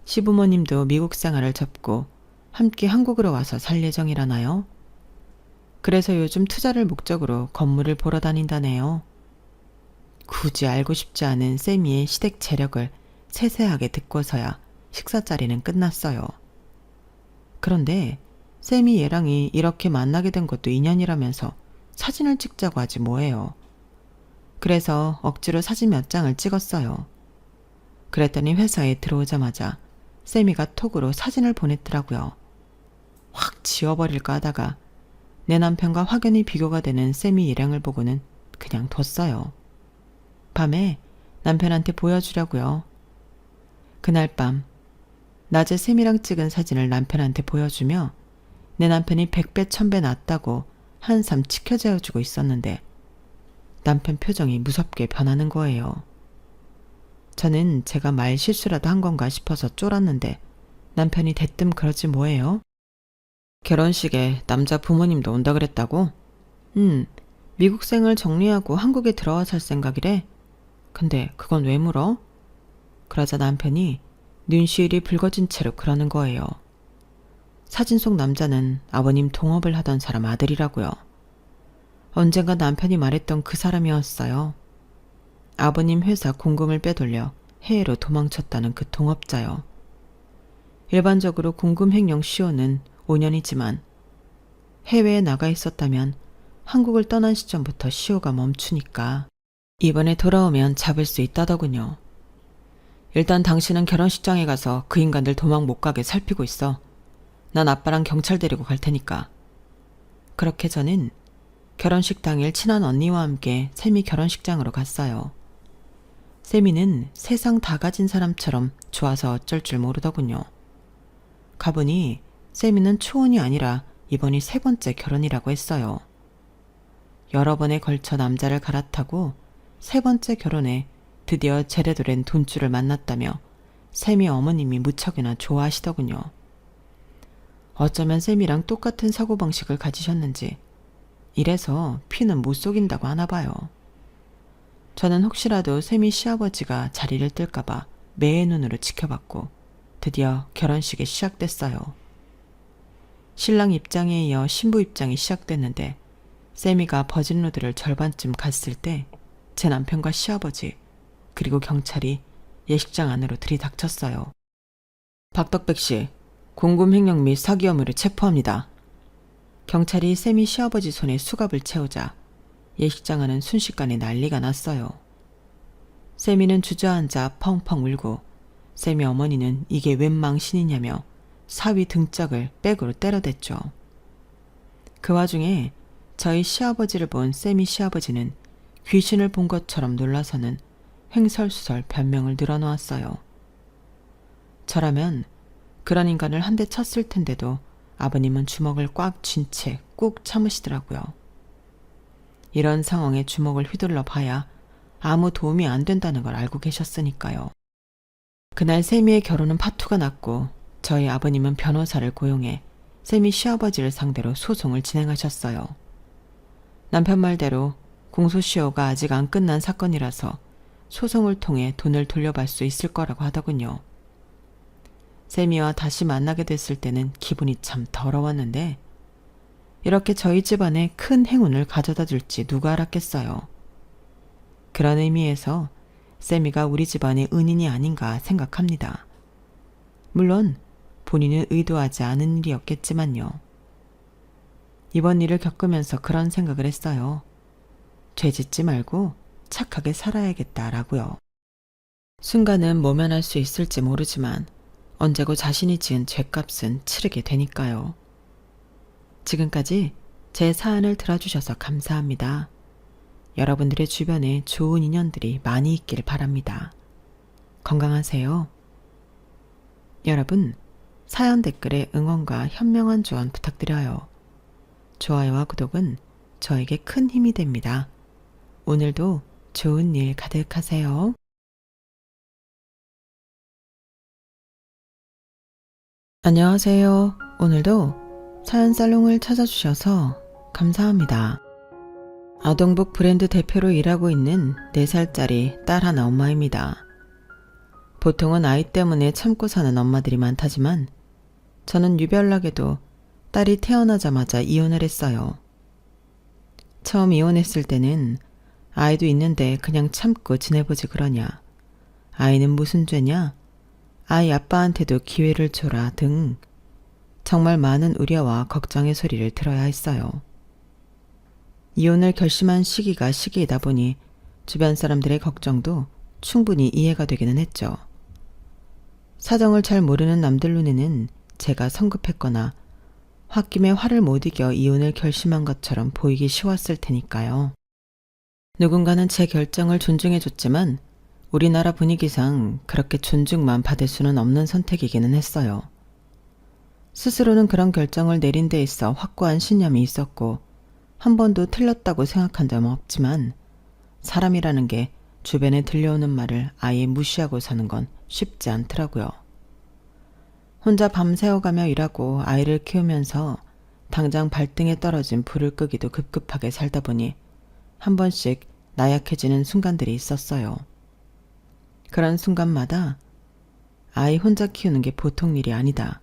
시부모님도 미국 생활을 접고 함께 한국으로 와서 살 예정이라나요? 그래서 요즘 투자를 목적으로 건물을 보러 다닌다네요. 굳이 알고 싶지 않은 세미의 시댁 재력을 세세하게 듣고서야 식사 자리는 끝났어요. 그런데 세미 얘랑이 이렇게 만나게 된 것도 인연이라면서 사진을 찍자고 하지 뭐예요. 그래서 억지로 사진 몇 장을 찍었어요. 그랬더니 회사에 들어오자마자 세미가 톡으로 사진을 보냈더라고요. 확 지워버릴까 하다가 내 남편과 확연히 비교가 되는 세미 일행을 보고는 그냥 뒀어요. 밤에 남편한테 보여주려고요. 그날 밤 낮에 세미랑 찍은 사진을 남편한테 보여주며 내 남편이 100배 1000배 낫다고 한삼 치켜재어주고 있었는데 남편 표정이 무섭게 변하는 거예요. 저는 제가 말 실수라도 한 건가 싶어서 쫄았는데 남편이 대뜸 그러지 뭐예요? 결혼식에 남자 부모님도 온다 그랬다고? 미국생을 정리하고 한국에 들어와 살 생각이래. 근데 그건 왜 물어? 그러자 남편이 눈시울이 붉어진 채로 그러는 거예요. 사진 속 남자는 아버님 동업을 하던 사람 아들이라고요. 언젠가 남편이 말했던 그 사람이었어요. 아버님 회사 공금을 빼돌려 해외로 도망쳤다는 그 동업자요. 일반적으로 공금 횡령 시효는 5년이지만 해외에 나가 있었다면 한국을 떠난 시점부터 시효가 멈추니까 이번에 돌아오면 잡을 수 있다더군요. 일단 당신은 결혼식장에 가서 그 인간들 도망 못 가게 살피고 있어. 난 아빠랑 경찰 데리고 갈 테니까. 그렇게 저는 결혼식 당일 친한 언니와 함께 세미 결혼식장으로 갔어요. 세미는 세상 다 가진 사람처럼 좋아서 어쩔 줄 모르더군요. 가보니 세미는 초혼이 아니라 이번이 3번째 결혼이라고 했어요. 여러 번에 걸쳐 남자를 갈아타고 3번째 결혼에 드디어 제대로 된 돈줄을 만났다며 세미 어머님이 무척이나 좋아하시더군요. 어쩌면 세미랑 똑같은 사고방식을 가지셨는지 이래서 피는 못 속인다고 하나 봐요. 저는 혹시라도 세미 시아버지가 자리를 뜰까봐 매의 눈으로 지켜봤고 드디어 결혼식이 시작됐어요. 신랑 입장에 이어 신부 입장이 시작됐는데 세미가 버진로드를 절반쯤 갔을 때 제 남편과 시아버지 그리고 경찰이 예식장 안으로 들이닥쳤어요. 박덕백 씨, 공금 횡령 및 사기 혐의로 체포합니다. 경찰이 세미 시아버지 손에 수갑을 채우자 예식장 안은 순식간에 난리가 났어요. 세미는 주저앉아 펑펑 울고 세미 어머니는 이게 웬 망신이냐며 사위 등짝을 백으로 때려댔죠. 그 와중에 저희 시아버지를 본 세미 시아버지는 귀신을 본 것처럼 놀라서는 횡설수설 변명을 늘어놓았어요. 저라면 그런 인간을 한 대 쳤을 텐데도 아버님은 주먹을 꽉 쥔 채 꾹 참으시더라고요. 이런 상황에 주먹을 휘둘러 봐야 아무 도움이 안 된다는 걸 알고 계셨으니까요. 그날 세미의 결혼은 파투가 났고 저희 아버님은 변호사를 고용해 세미 시아버지를 상대로 소송을 진행하셨어요. 남편 말대로 공소시효가 아직 안 끝난 사건이라서 소송을 통해 돈을 돌려받을 수 있을 거라고 하더군요. 세미와 다시 만나게 됐을 때는 기분이 참 더러웠는데 이렇게 저희 집안에 큰 행운을 가져다 줄지 누가 알았겠어요. 그런 의미에서 세미가 우리 집안의 은인이 아닌가 생각합니다. 물론 본인은 의도하지 않은 일이었겠지만요. 이번 일을 겪으면서 그런 생각을 했어요. 죄 짓지 말고 착하게 살아야겠다라고요. 순간은 모면할 수 있을지 모르지만 언제고 자신이 지은 죄값은 치르게 되니까요. 지금까지 제 사연을 들어주셔서 감사합니다. 여러분들의 주변에 좋은 인연들이 많이 있길 바랍니다. 건강하세요. 여러분, 사연 댓글에 응원과 현명한 조언 부탁드려요. 좋아요와 구독은 저에게 큰 힘이 됩니다. 오늘도 좋은 일 가득하세요. 안녕하세요. 오늘도 사연살롱을 찾아주셔서 감사합니다. 아동북 브랜드 대표로 일하고 있는 4살짜리 딸 하나 엄마입니다. 보통은 아이 때문에 참고 사는 엄마들이 많다지만 저는 유별나게도 딸이 태어나자마자 이혼을 했어요. 처음 이혼했을 때는 아이도 있는데 그냥 참고 지내보지 그러냐, 아이는 무슨 죄냐, 아이 아빠한테도 기회를 줘라 등 정말 많은 우려와 걱정의 소리를 들어야 했어요. 이혼을 결심한 시기가 시기이다 보니 주변 사람들의 걱정도 충분히 이해가 되기는 했죠. 사정을 잘 모르는 남들 눈에는 제가 성급했거나 홧김에 화를 못 이겨 이혼을 결심한 것처럼 보이기 쉬웠을 테니까요. 누군가는 제 결정을 존중해줬지만 우리나라 분위기상 그렇게 존중만 받을 수는 없는 선택이기는 했어요. 스스로는 그런 결정을 내린 데 있어 확고한 신념이 있었고 한 번도 틀렸다고 생각한 적 없지만 사람이라는 게 주변에 들려오는 말을 아예 무시하고 사는 건 쉽지 않더라고요. 혼자 밤새워가며 일하고 아이를 키우면서 당장 발등에 떨어진 불을 끄기도 급급하게 살다 보니 한 번씩 나약해지는 순간들이 있었어요. 그런 순간마다 아이 혼자 키우는 게 보통 일이 아니다.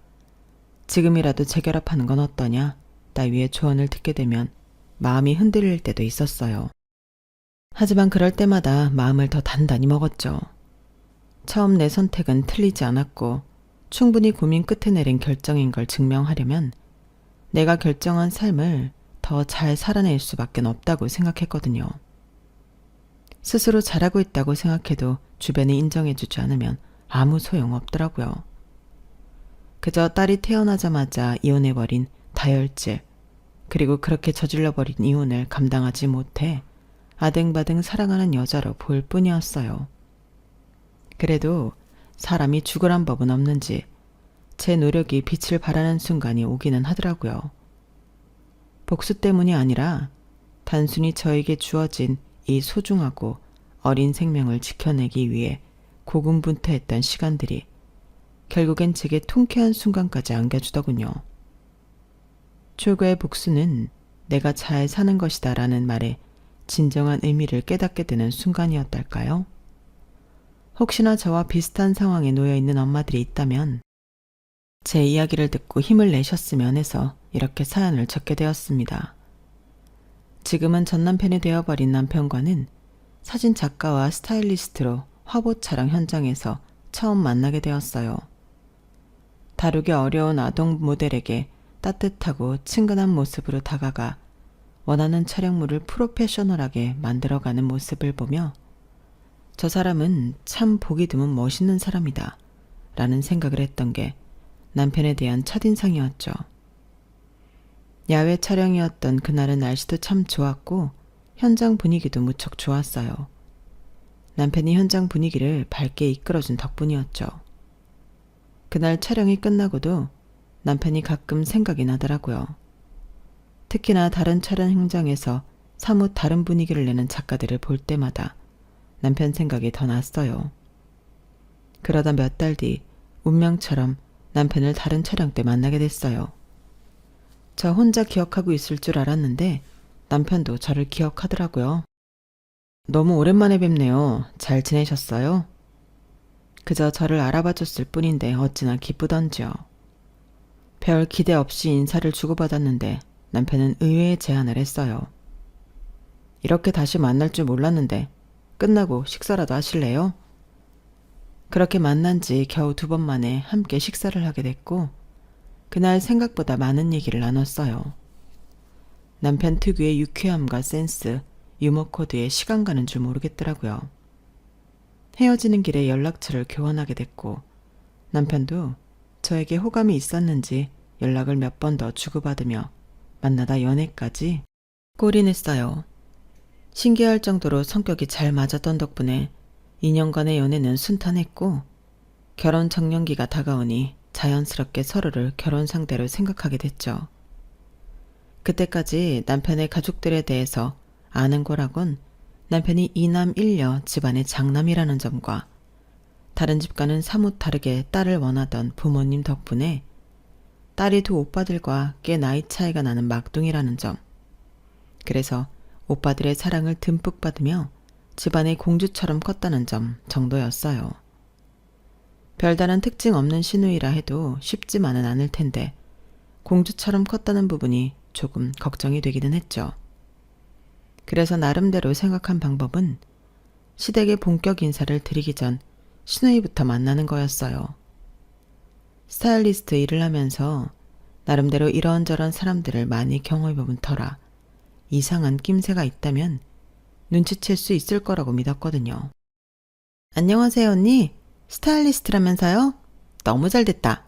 지금이라도 재결합하는 건 어떠냐? 따위의 조언을 듣게 되면 마음이 흔들릴 때도 있었어요. 하지만 그럴 때마다 마음을 더 단단히 먹었죠. 처음 내 선택은 틀리지 않았고 충분히 고민 끝에 내린 결정인 걸 증명하려면 내가 결정한 삶을 더 잘 살아낼 수밖에 없다고 생각했거든요. 스스로 잘하고 있다고 생각해도 주변이 인정해주지 않으면 아무 소용없더라고요. 그저 딸이 태어나자마자 이혼해버린 다혈질, 그리고 그렇게 저질러버린 이혼을 감당하지 못해 아등바등 사랑하는 여자로 보일 뿐이었어요. 그래도 사람이 죽으란 법은 없는지 제 노력이 빛을 발하는 순간이 오기는 하더라고요. 복수 때문이 아니라 단순히 저에게 주어진 이 소중하고 어린 생명을 지켜내기 위해 고군분투했던 시간들이 결국엔 제게 통쾌한 순간까지 안겨주더군요. 최고의 복수는 내가 잘 사는 것이다 라는 말에 진정한 의미를 깨닫게 되는 순간이었달까요? 혹시나 저와 비슷한 상황에 놓여 있는 엄마들이 있다면 제 이야기를 듣고 힘을 내셨으면 해서 이렇게 사연을 적게 되었습니다. 지금은 전남편이 되어버린 남편과는 사진 작가와 스타일리스트로 화보 촬영 현장에서 처음 만나게 되었어요. 다루기 어려운 아동 모델에게 따뜻하고 친근한 모습으로 다가가 원하는 촬영물을 프로페셔널하게 만들어가는 모습을 보며 저 사람은 참 보기 드문 멋있는 사람이다 라는 생각을 했던 게 남편에 대한 첫인상이었죠. 야외 촬영이었던 그날은 날씨도 참 좋았고 현장 분위기도 무척 좋았어요. 남편이 현장 분위기를 밝게 이끌어준 덕분이었죠. 그날 촬영이 끝나고도 남편이 가끔 생각이 나더라고요. 특히나 다른 촬영 현장에서 사뭇 다른 분위기를 내는 작가들을 볼 때마다 남편 생각이 더 났어요. 그러다 몇 달 뒤 운명처럼 남편을 다른 촬영 때 만나게 됐어요. 저 혼자 기억하고 있을 줄 알았는데 남편도 저를 기억하더라고요. 너무 오랜만에 뵙네요. 잘 지내셨어요? 그저 저를 알아봐줬을 뿐인데 어찌나 기쁘던지요. 별 기대 없이 인사를 주고받았는데 남편은 의외의 제안을 했어요. 이렇게 다시 만날 줄 몰랐는데 끝나고 식사라도 하실래요? 그렇게 만난 지 겨우 2번 만에 함께 식사를 하게 됐고 그날 생각보다 많은 얘기를 나눴어요. 남편 특유의 유쾌함과 센스, 유머 코드에 시간 가는 줄 모르겠더라고요. 헤어지는 길에 연락처를 교환하게 됐고 남편도 저에게 호감이 있었는지 연락을 몇 번 더 주고받으며 만나다 연애까지 골인했어요. 신기할 정도로 성격이 잘 맞았던 덕분에 2년간의 연애는 순탄했고 결혼 적령기가 다가오니 자연스럽게 서로를 결혼 상대로 생각하게 됐죠. 그때까지 남편의 가족들에 대해서 아는 거라곤 남편이 2남 1녀 집안의 장남이라는 점과 다른 집과는 사뭇 다르게 딸을 원하던 부모님 덕분에 딸이 2 오빠들과 꽤 나이 차이가 나는 막둥이라는 점, 그래서 오빠들의 사랑을 듬뿍 받으며 집안의 공주처럼 컸다는 점 정도였어요. 별다른 특징 없는 시누이라 해도 쉽지만은 않을 텐데 공주처럼 컸다는 부분이 조금 걱정이 되기는 했죠. 그래서 나름대로 생각한 방법은 시댁에 본격 인사를 드리기 전 시누이부터 만나는 거였어요. 스타일리스트 일을 하면서 나름대로 이런저런 사람들을 많이 경험해본 터라 이상한 낌새가 있다면 눈치챌 수 있을 거라고 믿었거든요. 안녕하세요 언니. 스타일리스트라면서요? 너무 잘됐다.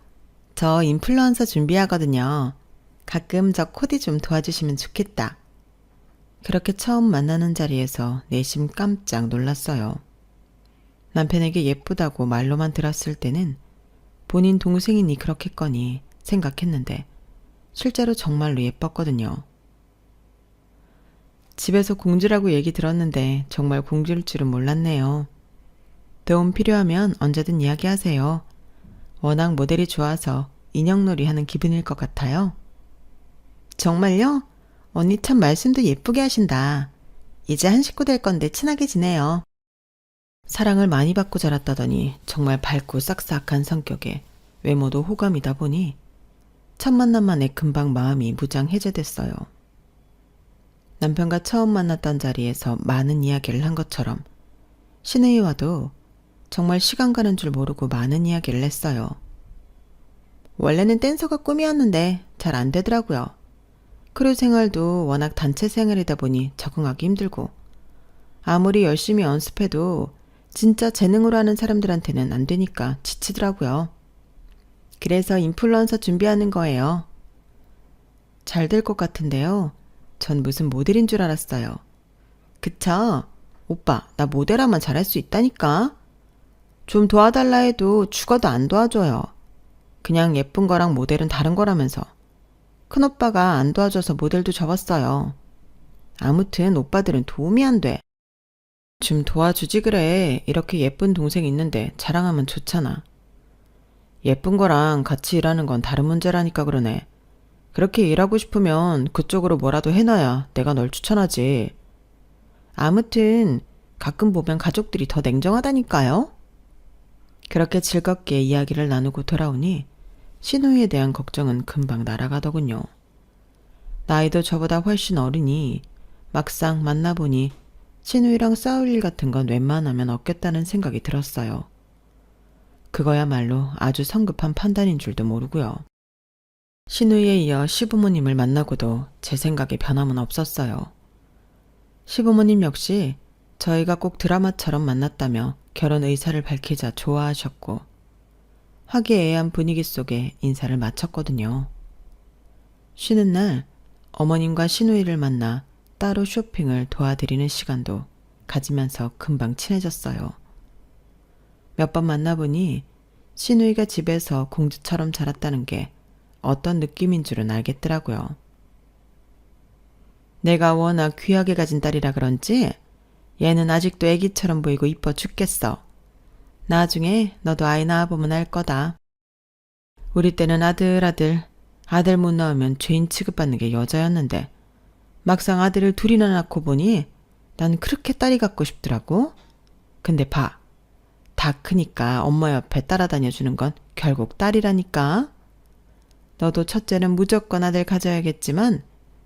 저 인플루언서 준비하거든요. 가끔 저 코디 좀 도와주시면 좋겠다. 그렇게 처음 만나는 자리에서 내심 깜짝 놀랐어요. 남편에게 예쁘다고 말로만 들었을 때는 본인 동생이니 그렇겠거니 생각했는데 실제로 정말로 예뻤거든요. 집에서 공주라고 얘기 들었는데 정말 공주일 줄은 몰랐네요. 도움 필요하면 언제든 이야기하세요. 워낙 모델이 좋아서 인형놀이 하는 기분일 것 같아요. 정말요? 언니 참 말씀도 예쁘게 하신다. 이제 한 식구 될 건데 친하게 지내요. 사랑을 많이 받고 자랐다더니 정말 밝고 싹싹한 성격에 외모도 호감이다 보니 첫 만남 만에 금방 마음이 무장 해제됐어요. 남편과 처음 만났던 자리에서 많은 이야기를 한 것처럼 신우이와도 정말 시간 가는 줄 모르고 많은 이야기를 했어요. 원래는 댄서가 꿈이었는데 잘 안 되더라고요. 크루 생활도 워낙 단체 생활이다 보니 적응하기 힘들고 아무리 열심히 연습해도 진짜 재능으로 하는 사람들한테는 안 되니까 지치더라고요. 그래서 인플루언서 준비하는 거예요. 잘 될 것 같은데요. 전 무슨 모델인 줄 알았어요. 그쵸? 오빠, 나 모델하면 잘할 수 있다니까? 좀 도와달라 해도 죽어도 안 도와줘요. 그냥 예쁜 거랑 모델은 다른 거라면서. 큰오빠가 안 도와줘서 모델도 접었어요. 아무튼 오빠들은 도움이 안 돼. 좀 도와주지 그래. 이렇게 예쁜 동생 있는데 자랑하면 좋잖아. 예쁜 거랑 같이 일하는 건 다른 문제라니까 그러네. 그렇게 일하고 싶으면 그쪽으로 뭐라도 해놔야 내가 널 추천하지. 아무튼 가끔 보면 가족들이 더 냉정하다니까요. 그렇게 즐겁게 이야기를 나누고 돌아오니 신우이에 대한 걱정은 금방 날아가더군요. 나이도 저보다 훨씬 어리니 막상 만나보니 신우이랑 싸울 일 같은 건 웬만하면 없겠다는 생각이 들었어요. 그거야말로 아주 성급한 판단인 줄도 모르고요. 신우이에 이어 시부모님을 만나고도 제 생각에 변함은 없었어요. 시부모님 역시 저희가 꼭 드라마처럼 만났다며 결혼 의사를 밝히자 좋아하셨고 화기애애한 분위기 속에 인사를 마쳤거든요. 쉬는 날 어머님과 신우이를 만나 따로 쇼핑을 도와드리는 시간도 가지면서 금방 친해졌어요. 몇 번 만나보니 신우이가 집에서 공주처럼 자랐다는 게 어떤 느낌인 줄은 알겠더라고요. 내가 워낙 귀하게 가진 딸이라 그런지 얘는 아직도 애기처럼 보이고 이뻐 죽겠어. 나중에 너도 아이 낳아보면 알 거다. 우리 때는 아들 못 낳으면 죄인 취급받는 게 여자였는데 막상 아들을 둘이나 낳고 보니 난 그렇게 딸이 갖고 싶더라고. 근데 봐. 다 크니까 엄마 옆에 따라다녀주는 건 결국 딸이라니까. 너도 첫째는 무조건 아들 가져야겠지만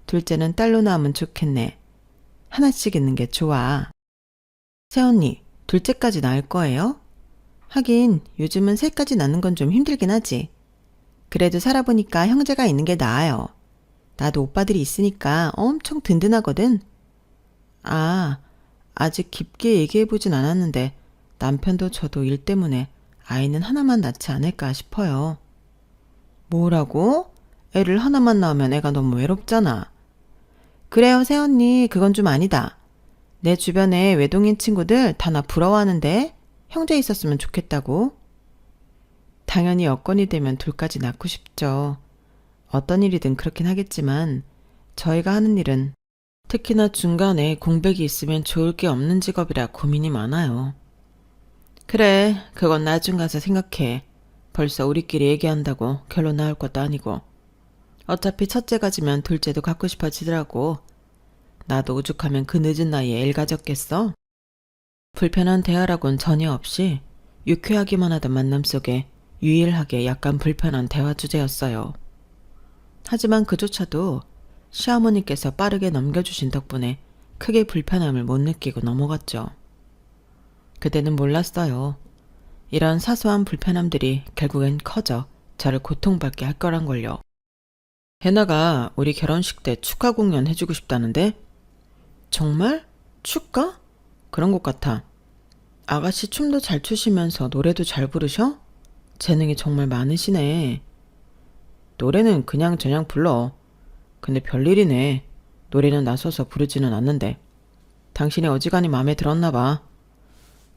둘째는 딸로 낳으면 좋겠네. 하나씩 있는 게 좋아. 새언니, 둘째까지 낳을 거예요? 하긴 요즘은 셋까지 낳는 건 좀 힘들긴 하지. 그래도 살아보니까 형제가 있는 게 나아요. 나도 오빠들이 있으니까 엄청 든든하거든. 아, 아직 깊게 얘기해보진 않았는데 남편도 저도 일 때문에 아이는 하나만 낳지 않을까 싶어요. 뭐라고? 애를 하나만 낳으면 애가 너무 외롭잖아. 그래요, 새언니. 그건 좀 아니다. 내 주변에 외동인 친구들 다 나 부러워하는데 형제 있었으면 좋겠다고. 당연히 여건이 되면 둘까지 낳고 싶죠. 어떤 일이든 그렇긴 하겠지만 저희가 하는 일은 특히나 중간에 공백이 있으면 좋을 게 없는 직업이라 고민이 많아요. 그래, 그건 나중 가서 생각해. 벌써 우리끼리 얘기한다고 결론 나올 것도 아니고. 어차피 첫째가 지면 둘째도 갖고 싶어지더라고. 나도 오죽하면 그 늦은 나이에 애를 가졌겠어? 불편한 대화라곤 전혀 없이 유쾌하기만 하던 만남 속에 유일하게 약간 불편한 대화 주제였어요. 하지만 그조차도 시어머니께서 빠르게 넘겨주신 덕분에 크게 불편함을 못 느끼고 넘어갔죠. 그때는 몰랐어요. 이런 사소한 불편함들이 결국엔 커져 저를 고통받게 할 거란걸요. 해나가 우리 결혼식 때 축하 공연 해주고 싶다는데? 정말? 축가? 그런 것 같아. 아가씨 춤도 잘 추시면서 노래도 잘 부르셔? 재능이 정말 많으시네. 노래는 그냥저냥 불러. 근데 별일이네. 노래는 나서서 부르지는 않는데. 당신이 어지간히 마음에 들었나 봐.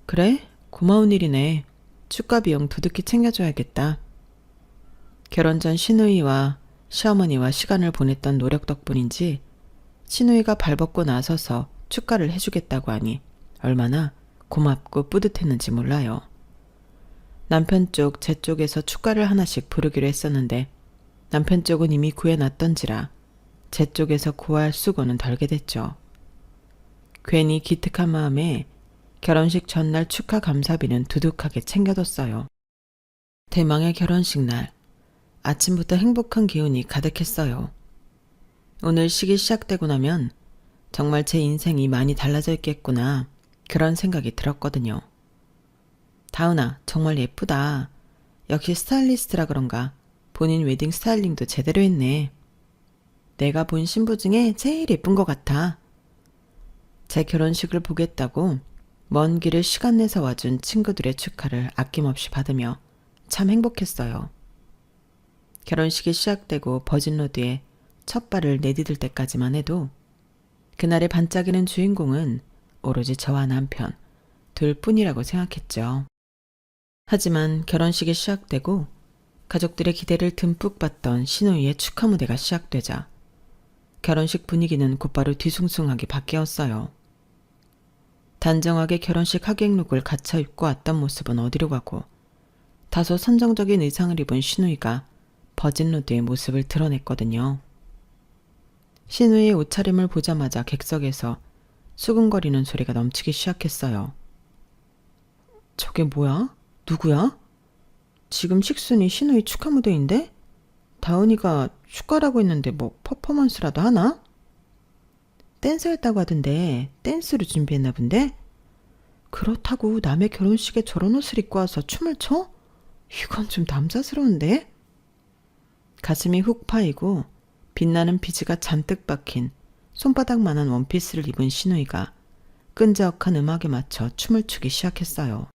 그래? 고마운 일이네. 축가 비용 두둑히 챙겨줘야겠다. 결혼 전 시누이와 시어머니와 시간을 보냈던 노력 덕분인지 신우이가 발벗고 나서서 축가를 해주겠다고 하니 얼마나 고맙고 뿌듯했는지 몰라요. 남편 쪽, 제 쪽에서 축가를 하나씩 부르기로 했었는데 남편 쪽은 이미 구해놨던지라 제 쪽에서 구할 수고는 덜게 됐죠. 괜히 기특한 마음에 결혼식 전날 축하 감사비는 두둑하게 챙겨뒀어요. 대망의 결혼식 날, 아침부터 행복한 기운이 가득했어요. 오늘 식이 시작되고 나면 정말 제 인생이 많이 달라져 있겠구나, 그런 생각이 들었거든요. 다은아, 정말 예쁘다. 역시 스타일리스트라 그런가 본인 웨딩 스타일링도 제대로 했네. 내가 본 신부 중에 제일 예쁜 것 같아. 제 결혼식을 보겠다고 먼 길을 시간 내서 와준 친구들의 축하를 아낌없이 받으며 참 행복했어요. 결혼식이 시작되고 버진로드에 첫 발을 내디딜 때까지만 해도 그날의 반짝이는 주인공은 오로지 저와 남편 둘뿐이라고 생각했죠. 하지만 결혼식이 시작되고 가족들의 기대를 듬뿍 받던 신우이의 축하 무대가 시작되자 결혼식 분위기는 곧바로 뒤숭숭하게 바뀌었어요. 단정하게 결혼식 하객룩을 갖춰 입고 왔던 모습은 어디로 가고 다소 선정적인 의상을 입은 신우이가 버진로드의 모습을 드러냈거든요. 신우이의 옷차림을 보자마자 객석에서 수근거리는 소리가 넘치기 시작했어요. 저게 뭐야? 누구야? 지금 식순이 신우이 축하 무대인데? 다은이가 축가라고 했는데 뭐 퍼포먼스라도 하나? 댄서였다고 하던데 댄스를 준비했나 본데? 그렇다고 남의 결혼식에 저런 옷을 입고 와서 춤을 춰? 이건 좀 남자스러운데? 가슴이 훅 파이고 빛나는 비즈가 잔뜩 박힌 손바닥만한 원피스를 입은 신우이가 끈적한 음악에 맞춰 춤을 추기 시작했어요.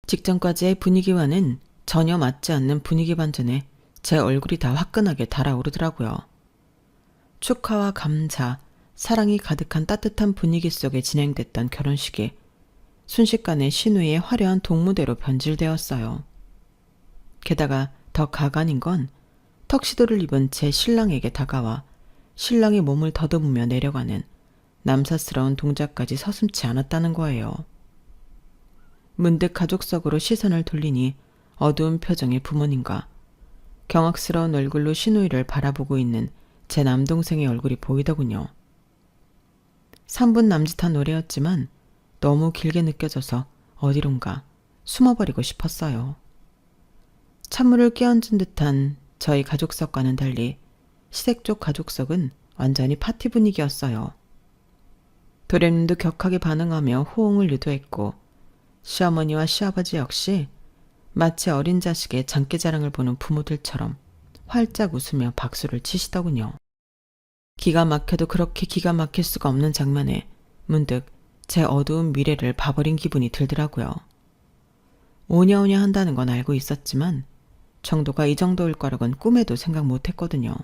직전까지의 분위기와는 전혀 맞지 않는 분위기 반전에 제 얼굴이 다 화끈하게 달아오르더라고요. 축하와 감사, 사랑이 가득한 따뜻한 분위기 속에 진행됐던 결혼식이 순식간에 신우이의 화려한 동무대로 변질되었어요. 게다가 더 가관인 건 턱시도를 입은 제 신랑에게 다가와 신랑의 몸을 더듬으며 내려가는 남사스러운 동작까지 서슴지 않았다는 거예요. 문득 가족석으로 시선을 돌리니 어두운 표정의 부모님과 경악스러운 얼굴로 신우이를 바라보고 있는 제 남동생의 얼굴이 보이더군요. 3분 남짓한 노래였지만 너무 길게 느껴져서 어디론가 숨어버리고 싶었어요. 찬물을 끼얹은 듯한 저희 가족석과는 달리 시댁 쪽 가족석은 완전히 파티 분위기였어요. 도련님도 격하게 반응하며 호응을 유도했고 시어머니와 시아버지 역시 마치 어린 자식의 장기자랑을 보는 부모들처럼 활짝 웃으며 박수를 치시더군요. 기가 막혀도 그렇게 기가 막힐 수가 없는 장면에 문득 제 어두운 미래를 봐버린 기분이 들더라고요. 오냐오냐 한다는 건 알고 있었지만 정도가 이 정도일 거라곤 꿈에도 생각 못했거든요.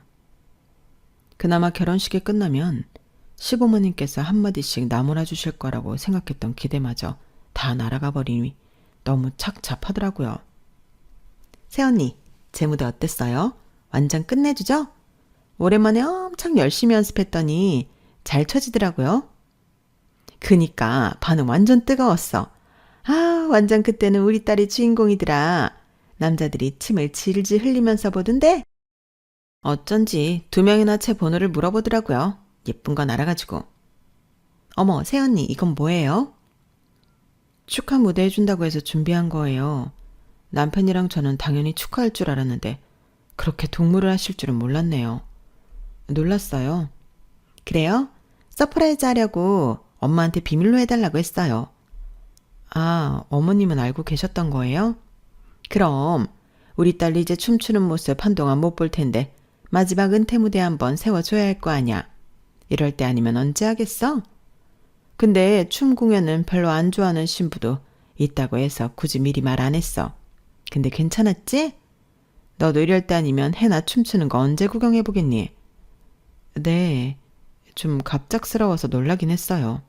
그나마 결혼식이 끝나면 시부모님께서 한마디씩 나무라 주실 거라고 생각했던 기대마저 다 날아가 버리니 너무 착잡하더라고요. 새언니, 제 무대 어땠어요? 완전 끝내주죠? 오랜만에 엄청 열심히 연습했더니 잘 쳐지더라고요. 그니까 반응 완전 뜨거웠어. 아, 완전 그때는 우리 딸이 주인공이더라. 남자들이 침을 질질 흘리면서 보던데 어쩐지 2명이나 제 번호를 물어보더라고요. 예쁜 건 알아가지고. 어머, 새언니, 이건 뭐예요? 축하 무대 해준다고 해서 준비한 거예요. 남편이랑 저는 당연히 축하할 줄 알았는데 그렇게 동무를 하실 줄은 몰랐네요. 놀랐어요. 그래요? 서프라이즈 하려고 엄마한테 비밀로 해달라고 했어요. 아, 어머님은 알고 계셨던 거예요? 그럼 우리 딸이 이제 춤추는 모습 한동안 못 볼 텐데 마지막 은퇴 무대 한번 세워줘야 할 거 아냐. 이럴 때 아니면 언제 하겠어? 근데 춤 공연은 별로 안 좋아하는 신부도 있다고 해서 굳이 미리 말 안 했어. 근데 괜찮았지? 너도 이럴 때 아니면 해나 춤추는 거 언제 구경해보겠니? 네, 좀 갑작스러워서 놀라긴 했어요.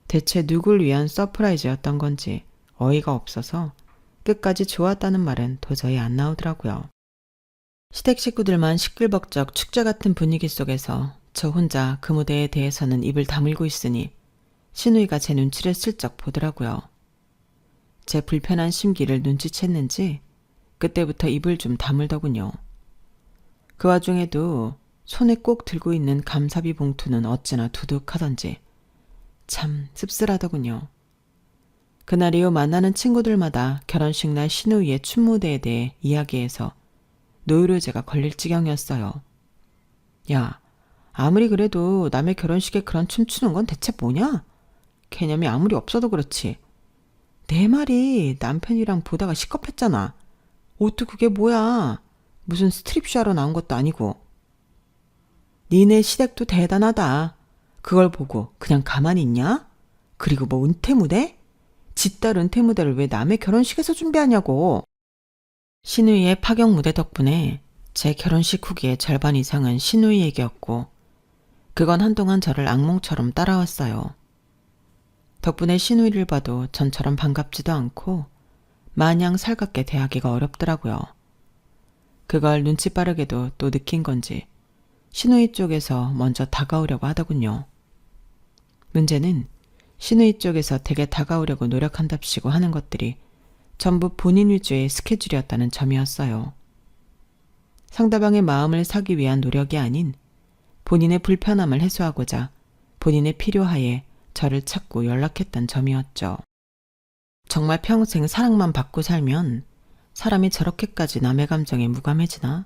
대체 누굴 위한 서프라이즈였던 건지 어이가 없어서 끝까지 좋았다는 말은 도저히 안 나오더라고요. 시댁 식구들만 시끌벅적 축제 같은 분위기 속에서 저 혼자 그 무대에 대해서는 입을 다물고 있으니 신우이가 제 눈치를 슬쩍 보더라고요. 제 불편한 심기를 눈치챘는지 그때부터 입을 좀 다물더군요. 그 와중에도 손에 꼭 들고 있는 감사비 봉투는 어찌나 두둑하던지 참 씁쓸하더군요. 그날 이후 만나는 친구들마다 결혼식 날 신우이의 춤 무대에 대해 이야기해서 노이로제가 걸릴 지경이었어요. 야, 아무리 그래도 남의 결혼식에 그런 춤 추는 건 대체 뭐냐? 개념이 아무리 없어도 그렇지. 내 말이 남편이랑 보다가 시겁했잖아. 옷도 그게 뭐야? 무슨 스트립쇼하러 나온 것도 아니고. 니네 시댁도 대단하다. 그걸 보고 그냥 가만히 있냐? 그리고 뭐 은퇴무대? 지딸 은퇴무대를 왜 남의 결혼식에서 준비하냐고. 신우이의 파격 무대 덕분에 제 결혼식 후기의 절반 이상은 신우이 얘기였고 그건 한동안 저를 악몽처럼 따라왔어요. 덕분에 신우이를 봐도 전처럼 반갑지도 않고 마냥 살갑게 대하기가 어렵더라고요. 그걸 눈치 빠르게도 또 느낀 건지 신우이 쪽에서 먼저 다가오려고 하더군요. 문제는 신우이 쪽에서 되게 다가오려고 노력한답시고 하는 것들이 전부 본인 위주의 스케줄이었다는 점이었어요. 상대방의 마음을 사기 위한 노력이 아닌 본인의 불편함을 해소하고자 본인의 필요하에 저를 찾고 연락했던 점이었죠. 정말 평생 사랑만 받고 살면 사람이 저렇게까지 남의 감정에 무감해지나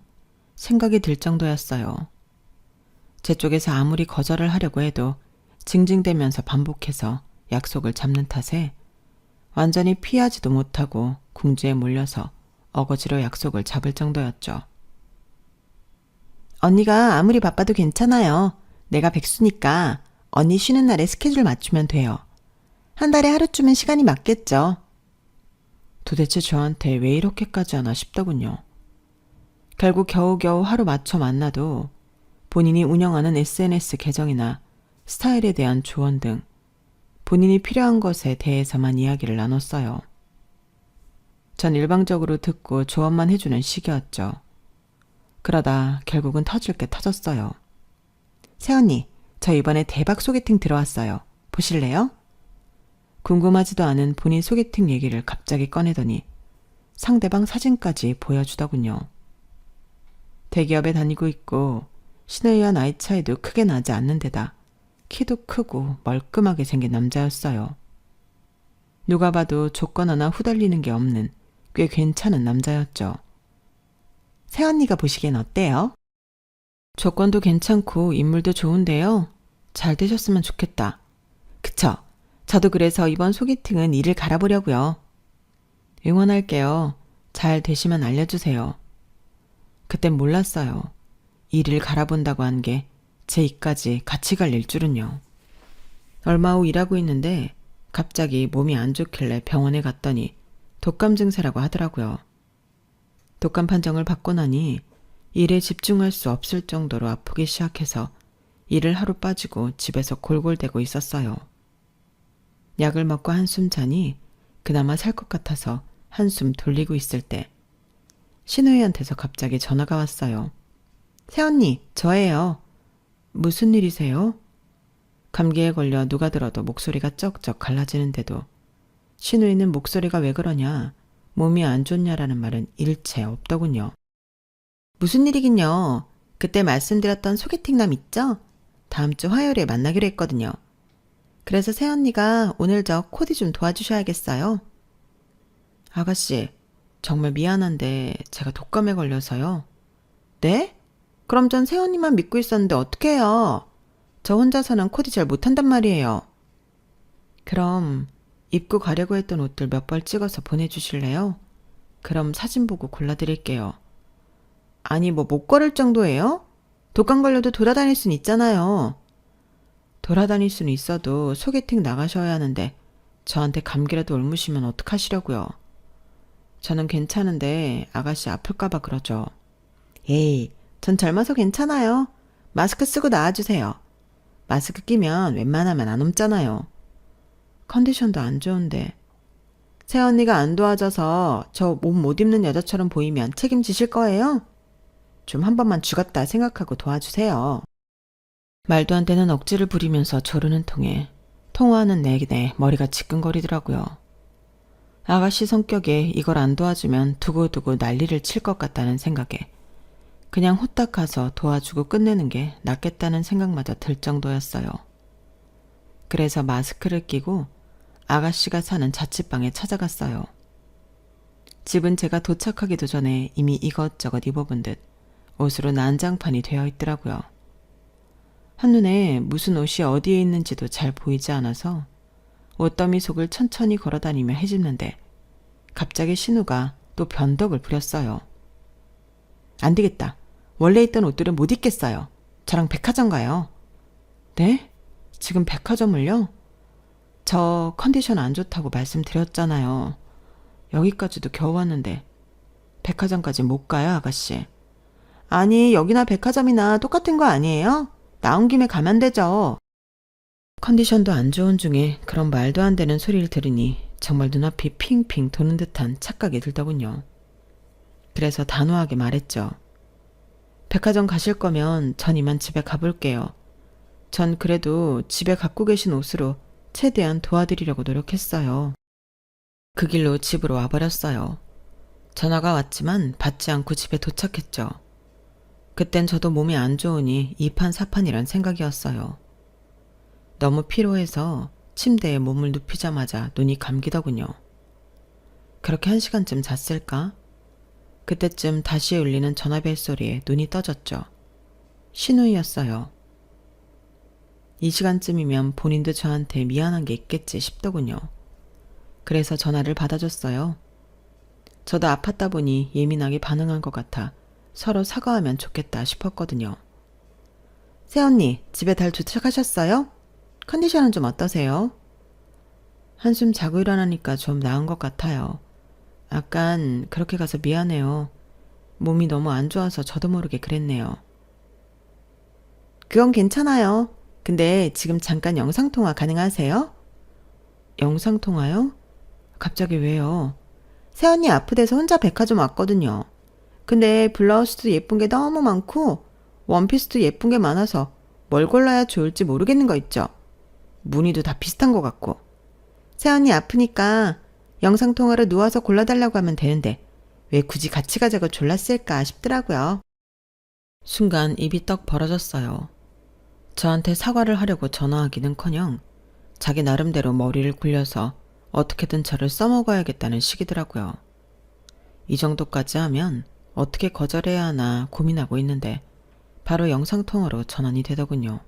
생각이 들 정도였어요. 제 쪽에서 아무리 거절을 하려고 해도 징징대면서 반복해서 약속을 잡는 탓에 완전히 피하지도 못하고 궁지에 몰려서 어거지로 약속을 잡을 정도였죠. 언니가 아무리 바빠도 괜찮아요. 내가 백수니까 언니 쉬는 날에 스케줄 맞추면 돼요. 한 달에 하루쯤은 시간이 맞겠죠. 도대체 저한테 왜 이렇게까지 하나 싶더군요. 결국 겨우겨우 하루 맞춰 만나도 본인이 운영하는 SNS 계정이나 스타일에 대한 조언 등 본인이 필요한 것에 대해서만 이야기를 나눴어요. 전 일방적으로 듣고 조언만 해주는 식이었죠. 그러다 결국은 터질 게 터졌어요. 새언니, 저 이번에 대박 소개팅 들어왔어요. 보실래요? 궁금하지도 않은 본인 소개팅 얘기를 갑자기 꺼내더니 상대방 사진까지 보여주더군요. 대기업에 다니고 있고 신우이와 나이 차이도 크게 나지 않는 데다 키도 크고 멀끔하게 생긴 남자였어요. 누가 봐도 조건 하나 후달리는 게 없는 꽤 괜찮은 남자였죠. 새언니가 보시기엔 어때요? 조건도 괜찮고 인물도 좋은데요. 잘 되셨으면 좋겠다. 그쵸? 저도 그래서 이번 소개팅은 일을 갈아보려고요. 응원할게요. 잘 되시면 알려주세요. 그땐 몰랐어요. 일을 갈아본다고 한 게 제 입까지 같이 갈릴 줄은요. 얼마 후 일하고 있는데 갑자기 몸이 안 좋길래 병원에 갔더니 독감 증세라고 하더라고요. 독감 판정을 받고 나니 일에 집중할 수 없을 정도로 아프기 시작해서 일을 하루 빠지고 집에서 골골대고 있었어요. 약을 먹고 한숨 자니 그나마 살 것 같아서 한숨 돌리고 있을 때 신우이한테서 갑자기 전화가 왔어요. 새언니, 저예요. 무슨 일이세요? 감기에 걸려 누가 들어도 목소리가 쩍쩍 갈라지는데도 신우이는 목소리가 왜 그러냐, 몸이 안 좋냐라는 말은 일체 없더군요. 무슨 일이긴요. 그때 말씀드렸던 소개팅남 있죠? 다음 주 화요일에 만나기로 했거든요. 그래서 새언니가 오늘 저 코디 좀 도와주셔야겠어요. 아가씨, 정말 미안한데 제가 독감에 걸려서요. 네? 그럼 전 새언니만 믿고 있었는데 어떡해요? 저 혼자서는 코디 잘 못한단 말이에요. 그럼 입고 가려고 했던 옷들 몇 벌 찍어서 보내주실래요? 그럼 사진 보고 골라드릴게요. 아니 뭐 못 걸을 정도예요? 독감 걸려도 돌아다닐 순 있잖아요. 돌아다닐 수는 있어도 소개팅 나가셔야 하는데 저한테 감기라도 옮으시면 어떡하시려고요. 저는 괜찮은데 아가씨 아플까봐 그러죠. 에이, 전 젊어서 괜찮아요. 마스크 쓰고 나와주세요. 마스크 끼면 웬만하면 안 옮잖아요. 컨디션도 안 좋은데. 새언니가 안 도와줘서 저 옷 못 입는 여자처럼 보이면 책임지실 거예요? 좀 한 번만 죽었다 생각하고 도와주세요. 말도 안 되는 억지를 부리면서 조르는 통에 통화하는 내내 머리가 지끈거리더라고요. 아가씨 성격에 이걸 안 도와주면 두고두고 난리를 칠 것 같다는 생각에 그냥 후딱 가서 도와주고 끝내는 게 낫겠다는 생각마저 들 정도였어요. 그래서 마스크를 끼고 아가씨가 사는 자취방에 찾아갔어요. 집은 제가 도착하기도 전에 이미 이것저것 입어본 듯 옷으로 난장판이 되어 있더라고요. 한눈에 무슨 옷이 어디에 있는지도 잘 보이지 않아서 옷더미 속을 천천히 걸어다니며 헤집는데 갑자기 신우가 또 변덕을 부렸어요. 안 되겠다. 원래 있던 옷들은 못 입겠어요. 저랑 백화점 가요. 네? 지금 백화점을요? 저 컨디션 안 좋다고 말씀드렸잖아요. 여기까지도 겨우 왔는데 백화점까지 못 가요, 아가씨. 아니, 여기나 백화점이나 똑같은 거 아니에요? 나온 김에 가면 되죠. 컨디션도 안 좋은 중에 그런 말도 안 되는 소리를 들으니 정말 눈앞이 핑핑 도는 듯한 착각이 들더군요. 그래서 단호하게 말했죠. 백화점 가실 거면 전 이만 집에 가볼게요. 전 그래도 집에 갖고 계신 옷으로 최대한 도와드리려고 노력했어요. 그 길로 집으로 와버렸어요. 전화가 왔지만 받지 않고 집에 도착했죠. 그땐 저도 몸이 안 좋으니 이판사판이란 생각이었어요. 너무 피로해서 침대에 몸을 눕히자마자 눈이 감기더군요. 그렇게 1시간쯤 잤을까? 그때쯤 다시 울리는 전화벨 소리에 눈이 떠졌죠. 신우이였어요. 이 시간쯤이면 본인도 저한테 미안한 게 있겠지 싶더군요. 그래서 전화를 받아줬어요. 저도 아팠다 보니 예민하게 반응한 것 같아 서로 사과하면 좋겠다 싶었거든요. 새언니, 집에 잘 도착하셨어요? 컨디션은 좀 어떠세요? 한숨 자고 일어나니까 좀 나은 것 같아요. 아깐 그렇게 가서 미안해요. 몸이 너무 안 좋아서 저도 모르게 그랬네요. 그건 괜찮아요. 근데 지금 잠깐 영상통화 가능하세요? 영상통화요? 갑자기 왜요? 새언니 아프대서 혼자 백화점 왔거든요. 근데 블라우스도 예쁜 게 너무 많고 원피스도 예쁜 게 많아서 뭘 골라야 좋을지 모르겠는 거 있죠? 무늬도 다 비슷한 것 같고. 새언니 아프니까 영상통화로 누워서 골라달라고 하면 되는데 왜 굳이 같이 가자고 졸랐을까 싶더라고요. 순간 입이 떡 벌어졌어요. 저한테 사과를 하려고 전화하기는커녕 자기 나름대로 머리를 굴려서 어떻게든 저를 써먹어야겠다는 식이더라고요. 이 정도까지 하면 어떻게 거절해야 하나 고민하고 있는데 바로 영상통화로 전환이 되더군요.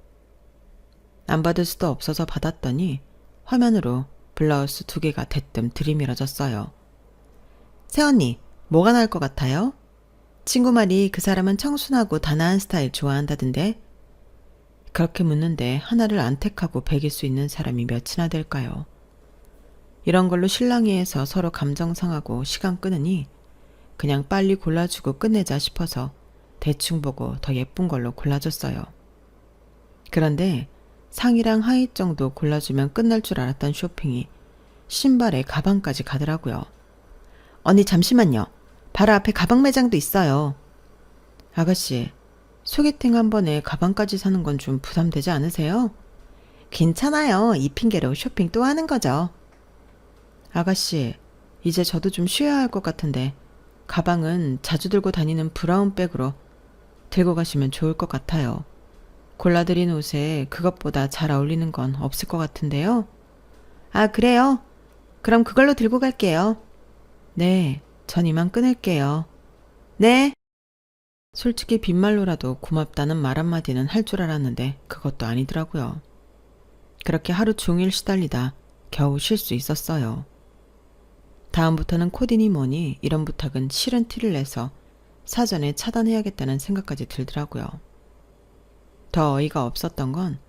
안 받을 수도 없어서 받았더니 화면으로 블라우스 2개가 대뜸 들이밀어졌어요. 새언니, 뭐가 나을 것 같아요? 친구 말이 그 사람은 청순하고 단아한 스타일 좋아한다던데? 그렇게 묻는데 하나를 안 택하고 배길 수 있는 사람이 몇이나 될까요? 이런 걸로 실랑이해서 서로 감정 상하고 시간 끄느니 그냥 빨리 골라주고 끝내자 싶어서 대충 보고 더 예쁜 걸로 골라줬어요. 그런데 상의랑 하의 정도 골라주면 끝날 줄 알았던 쇼핑이 신발에 가방까지 가더라고요. 언니 잠시만요. 바로 앞에 가방 매장도 있어요. 아가씨, 소개팅 한 번에 가방까지 사는 건 좀 부담되지 않으세요? 괜찮아요. 이 핑계로 쇼핑 또 하는 거죠. 아가씨, 이제 저도 좀 쉬어야 할 것 같은데 가방은 자주 들고 다니는 브라운 백으로 들고 가시면 좋을 것 같아요. 골라드린 옷에 그것보다 잘 어울리는 건 없을 것 같은데요. 아, 그래요? 그럼 그걸로 들고 갈게요. 네, 전 이만 끊을게요. 네. 솔직히 빈말로라도 고맙다는 말 한마디는 할 줄 알았는데 그것도 아니더라고요. 그렇게 하루 종일 시달리다 겨우 쉴 수 있었어요. 다음부터는 코디니 뭐니 이런 부탁은 싫은 티를 내서 사전에 차단해야겠다는 생각까지 들더라고요. 더 어이가 없었던 건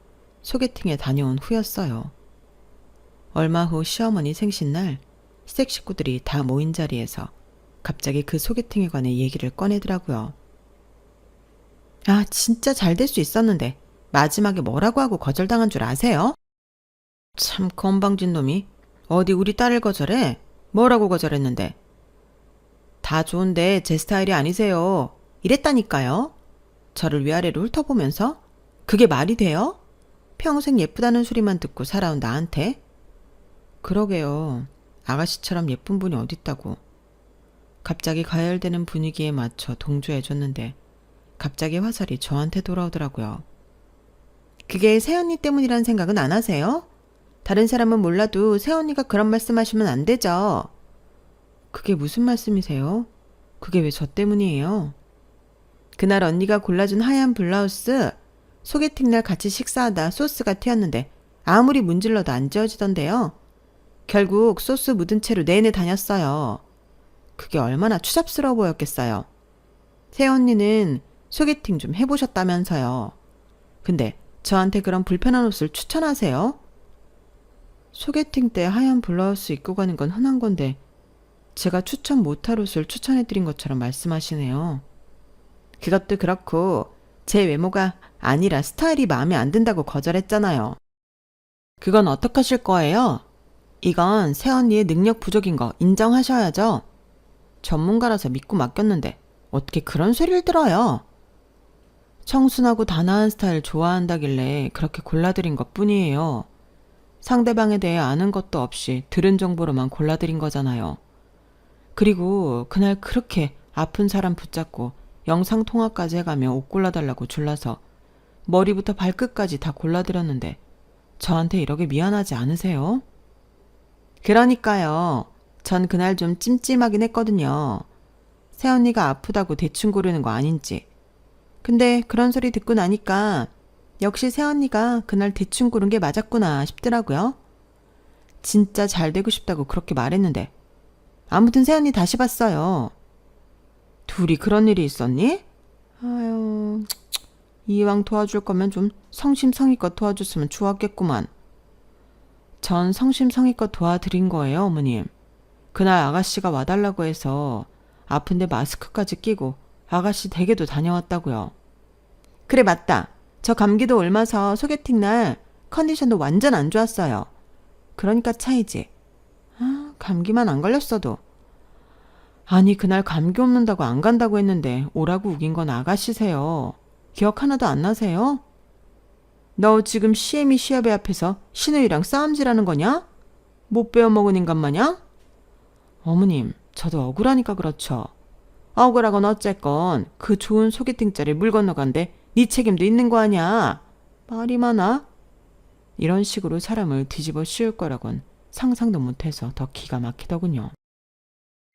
소개팅에 다녀온 후였어요. 얼마 후 시어머니 생신날 시댁 식구들이 다 모인 자리에서 갑자기 그 소개팅에 관해 얘기를 꺼내더라고요. 아, 진짜 잘 될 수 있었는데 마지막에 뭐라고 하고 거절당한 줄 아세요? 참 건방진 놈이 어디 우리 딸을 거절해? 뭐라고 거절했는데? 다 좋은데 제 스타일이 아니세요. 이랬다니까요. 저를 위아래로 훑어보면서 그게 말이 돼요? 평생 예쁘다는 소리만 듣고 살아온 나한테? 그러게요. 아가씨처럼 예쁜 분이 어딨다고. 갑자기 가열되는 분위기에 맞춰 동조해줬는데 갑자기 화살이 저한테 돌아오더라고요. 그게 새언니 때문이란 생각은 안 하세요? 다른 사람은 몰라도 새언니가 그런 말씀하시면 안 되죠. 그게 무슨 말씀이세요? 그게 왜 저 때문이에요? 그날 언니가 골라준 하얀 블라우스, 소개팅 날 같이 식사하다 소스가 튀었는데 아무리 문질러도 안 지워지던데요. 결국 소스 묻은 채로 내내 다녔어요. 그게 얼마나 추잡스러워 보였겠어요. 새언니는 소개팅 좀 해보셨다면서요. 근데 저한테 그런 불편한 옷을 추천하세요? 소개팅 때 하얀 블라우스 입고 가는 건 흔한 건데 제가 추천 못할 옷을 추천해드린 것처럼 말씀하시네요. 그것도 그렇고 제 외모가 아니라 스타일이 마음에 안 든다고 거절했잖아요. 그건 어떡하실 거예요? 이건 새언니의 능력 부족인 거 인정하셔야죠. 전문가라서 믿고 맡겼는데 어떻게 그런 소리를 들어요? 청순하고 단아한 스타일 좋아한다길래 그렇게 골라드린 것 뿐이에요. 상대방에 대해 아는 것도 없이 들은 정보로만 골라드린 거잖아요. 그리고 그날 그렇게 아픈 사람 붙잡고 영상통화까지 해가며 옷 골라달라고 졸라서 머리부터 발끝까지 다 골라드렸는데 저한테 이러게 미안하지 않으세요? 그러니까요. 전 그날 좀 찜찜하긴 했거든요. 새언니가 아프다고 대충 고르는 거 아닌지. 근데 그런 소리 듣고 나니까 역시 새언니가 그날 대충 고른 게 맞았구나 싶더라고요. 진짜 잘 되고 싶다고 그렇게 말했는데 아무튼 새언니 다시 봤어요. 둘이 그런 일이 있었니? 아유, 이왕 도와줄 거면 좀 성심성의껏 도와줬으면 좋았겠구만. 전 성심성의껏 도와드린 거예요, 어머님. 그날 아가씨가 와달라고 해서 아픈데 마스크까지 끼고 아가씨 댁에도 다녀왔다고요. 그래 맞다. 저 감기도 옮아서 소개팅 날 컨디션도 완전 안 좋았어요. 그러니까 차이지. 아, 감기만 안 걸렸어도. 아니 그날 감기 옮는다고 안 간다고 했는데 오라고 우긴 건 아가씨세요. 기억 하나도 안 나세요? 너 지금 시애미 시아배 앞에서 신우이랑 싸움질하는 거냐? 못 배워먹은 인간 마냥? 어머님, 저도 억울하니까 그렇죠. 억울하건 어쨌건 그 좋은 소개팅 자리 물 건너간데 네 책임도 있는 거 아냐? 말이 많아? 이런 식으로 사람을 뒤집어 씌울 거라곤 상상도 못해서 더 기가 막히더군요.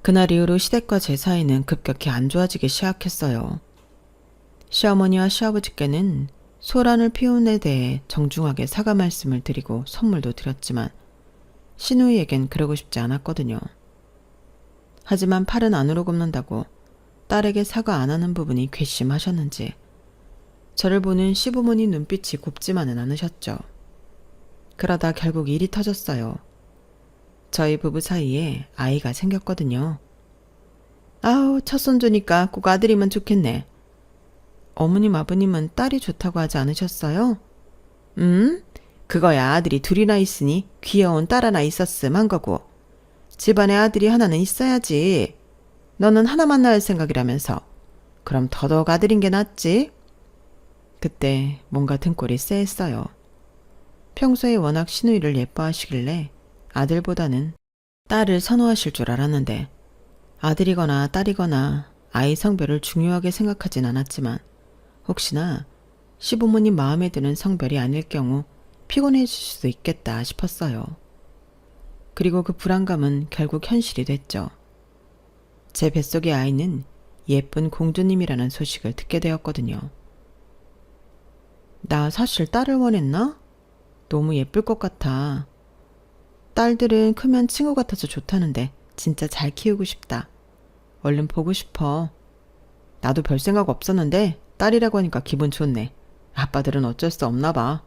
그날 이후로 시댁과 제 사이는 급격히 안 좋아지기 시작했어요. 시어머니와 시아버지께는 소란을 피운 데 대해 정중하게 사과 말씀을 드리고 선물도 드렸지만 시누이에겐 그러고 싶지 않았거든요. 하지만 팔은 안으로 굽는다고 딸에게 사과 안 하는 부분이 괘씸하셨는지 저를 보는 시부모님 눈빛이 곱지만은 않으셨죠. 그러다 결국 일이 터졌어요. 저희 부부 사이에 아이가 생겼거든요. 아우, 첫 손주니까 꼭 아들이면 좋겠네. 어머님 아버님은 딸이 좋다고 하지 않으셨어요? 그거야 아들이 둘이나 있으니 귀여운 딸 하나 있었음 한 거고 집안에 아들이 하나는 있어야지. 너는 하나만 낳을 생각이라면서. 그럼 더더욱 아들인 게 낫지? 그때 뭔가 등골이 쎄했어요. 평소에 워낙 시누이를 예뻐하시길래 아들보다는 딸을 선호하실 줄 알았는데 아들이거나 딸이거나 아이 성별을 중요하게 생각하진 않았지만 혹시나 시부모님 마음에 드는 성별이 아닐 경우 피곤해질 수도 있겠다 싶었어요. 그리고 그 불안감은 결국 현실이 됐죠. 제 뱃속의 아이는 예쁜 공주님이라는 소식을 듣게 되었거든요. 나 사실 딸을 원했나? 너무 예쁠 것 같아. 딸들은 크면 친구 같아서 좋다는데 진짜 잘 키우고 싶다. 얼른 보고 싶어. 나도 별 생각 없었는데 딸이라고 하니까 기분 좋네. 아빠들은 어쩔 수 없나 봐.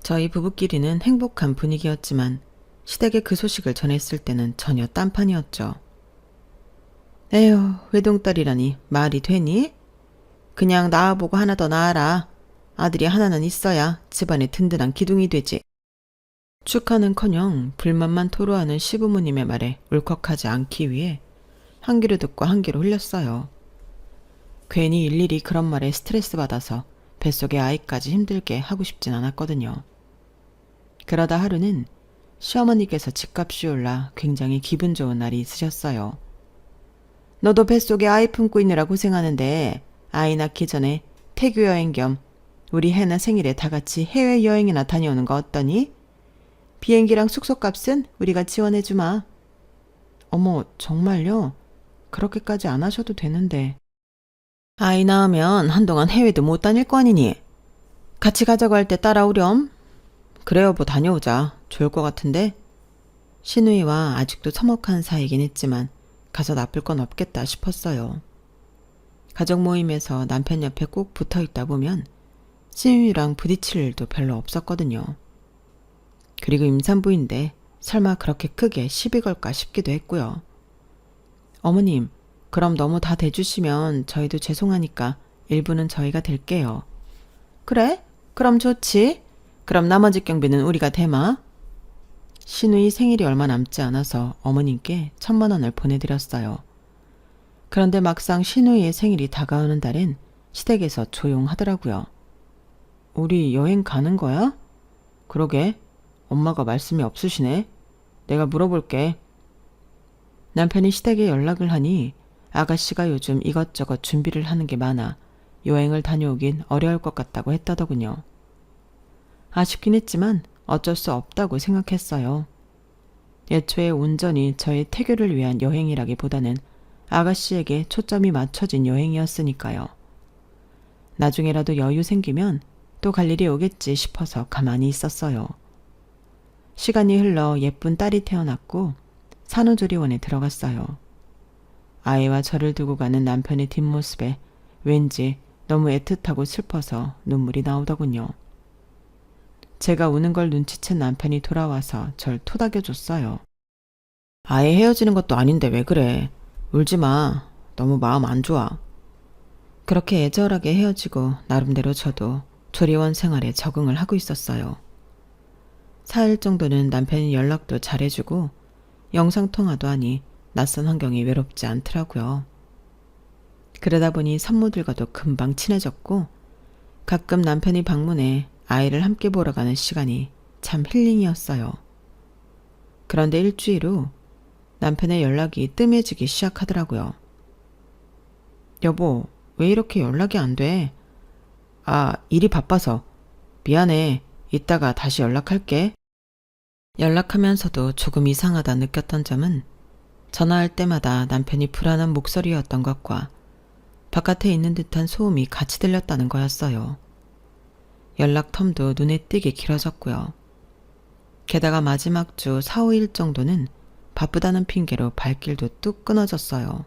저희 부부끼리는 행복한 분위기였지만 시댁에 그 소식을 전했을 때는 전혀 딴판이었죠. 에휴, 외동딸이라니 말이 되니? 그냥 낳아보고 하나 더 낳아라. 아들이 하나는 있어야 집안에 든든한 기둥이 되지. 축하는커녕 불만만 토로하는 시부모님의 말에 울컥하지 않기 위해 한 귀로 듣고 한 귀로 흘렸어요. 괜히 일일이 그런 말에 스트레스 받아서 뱃속의 아이까지 힘들게 하고 싶진 않았거든요. 그러다 하루는 시어머니께서 집값이 올라 굉장히 기분 좋은 날이 있으셨어요. 너도 뱃속에 아이 품고 있느라 고생하는데 아이 낳기 전에 태교 여행 겸 우리 해나 생일에 다 같이 해외여행이나 다녀오는 거 어떠니? 비행기랑 숙소값은 우리가 지원해주마. 어머, 정말요? 그렇게까지 안 하셔도 되는데. 아이 낳으면 한동안 해외도 못 다닐 거 아니니? 같이 가자고 할 때 따라오렴. 그래 여보, 다녀오자. 좋을 것 같은데? 신우이와 아직도 서먹한 사이긴 했지만 가서 나쁠 건 없겠다 싶었어요. 가족 모임에서 남편 옆에 꼭 붙어있다 보면 신우이랑 부딪힐 일도 별로 없었거든요. 그리고 임산부인데 설마 그렇게 크게 시비 걸까 싶기도 했고요. 어머님, 그럼 너무 다 대주시면 저희도 죄송하니까 일부는 저희가 댈게요. 그래? 그럼 좋지. 그럼 나머지 경비는 우리가 대마. 신우이 생일이 얼마 남지 않아서 어머님께 1,000,000원을 보내드렸어요. 그런데 막상 신우이의 생일이 다가오는 달엔 시댁에서 조용하더라고요. 우리 여행 가는 거야? 그러게. 엄마가 말씀이 없으시네. 내가 물어볼게. 남편이 시댁에 연락을 하니 아가씨가 요즘 이것저것 준비를 하는 게 많아 여행을 다녀오긴 어려울 것 같다고 했다더군요. 아쉽긴 했지만 어쩔 수 없다고 생각했어요. 애초에 온전히 저의 태교를 위한 여행이라기보다는 아가씨에게 초점이 맞춰진 여행이었으니까요. 나중에라도 여유 생기면 또 갈 일이 오겠지 싶어서 가만히 있었어요. 시간이 흘러 예쁜 딸이 태어났고 산후조리원에 들어갔어요. 아이와 저를 두고 가는 남편의 뒷모습에 왠지 너무 애틋하고 슬퍼서 눈물이 나오더군요. 제가 우는 걸 눈치챈 남편이 돌아와서 절 토닥여줬어요. 아예 헤어지는 것도 아닌데 왜 그래. 울지 마. 너무 마음 안 좋아. 그렇게 애절하게 헤어지고 나름대로 저도 조리원 생활에 적응을 하고 있었어요. 4일 정도는 남편이 연락도 잘해주고 영상통화도 하니 낯선 환경이 외롭지 않더라고요. 그러다 보니 산모들과도 금방 친해졌고 가끔 남편이 방문해 아이를 함께 보러 가는 시간이 참 힐링이었어요. 그런데 일주일 후 남편의 연락이 뜸해지기 시작하더라고요. 여보, 왜 이렇게 연락이 안 돼? 아, 일이 바빠서. 미안해. 이따가 다시 연락할게. 연락하면서도 조금 이상하다 느꼈던 점은 전화할 때마다 남편이 불안한 목소리였던 것과 바깥에 있는 듯한 소음이 같이 들렸다는 거였어요. 연락 텀도 눈에 띄게 길어졌고요. 게다가 마지막 주 4, 5일 정도는 바쁘다는 핑계로 발길도 뚝 끊어졌어요.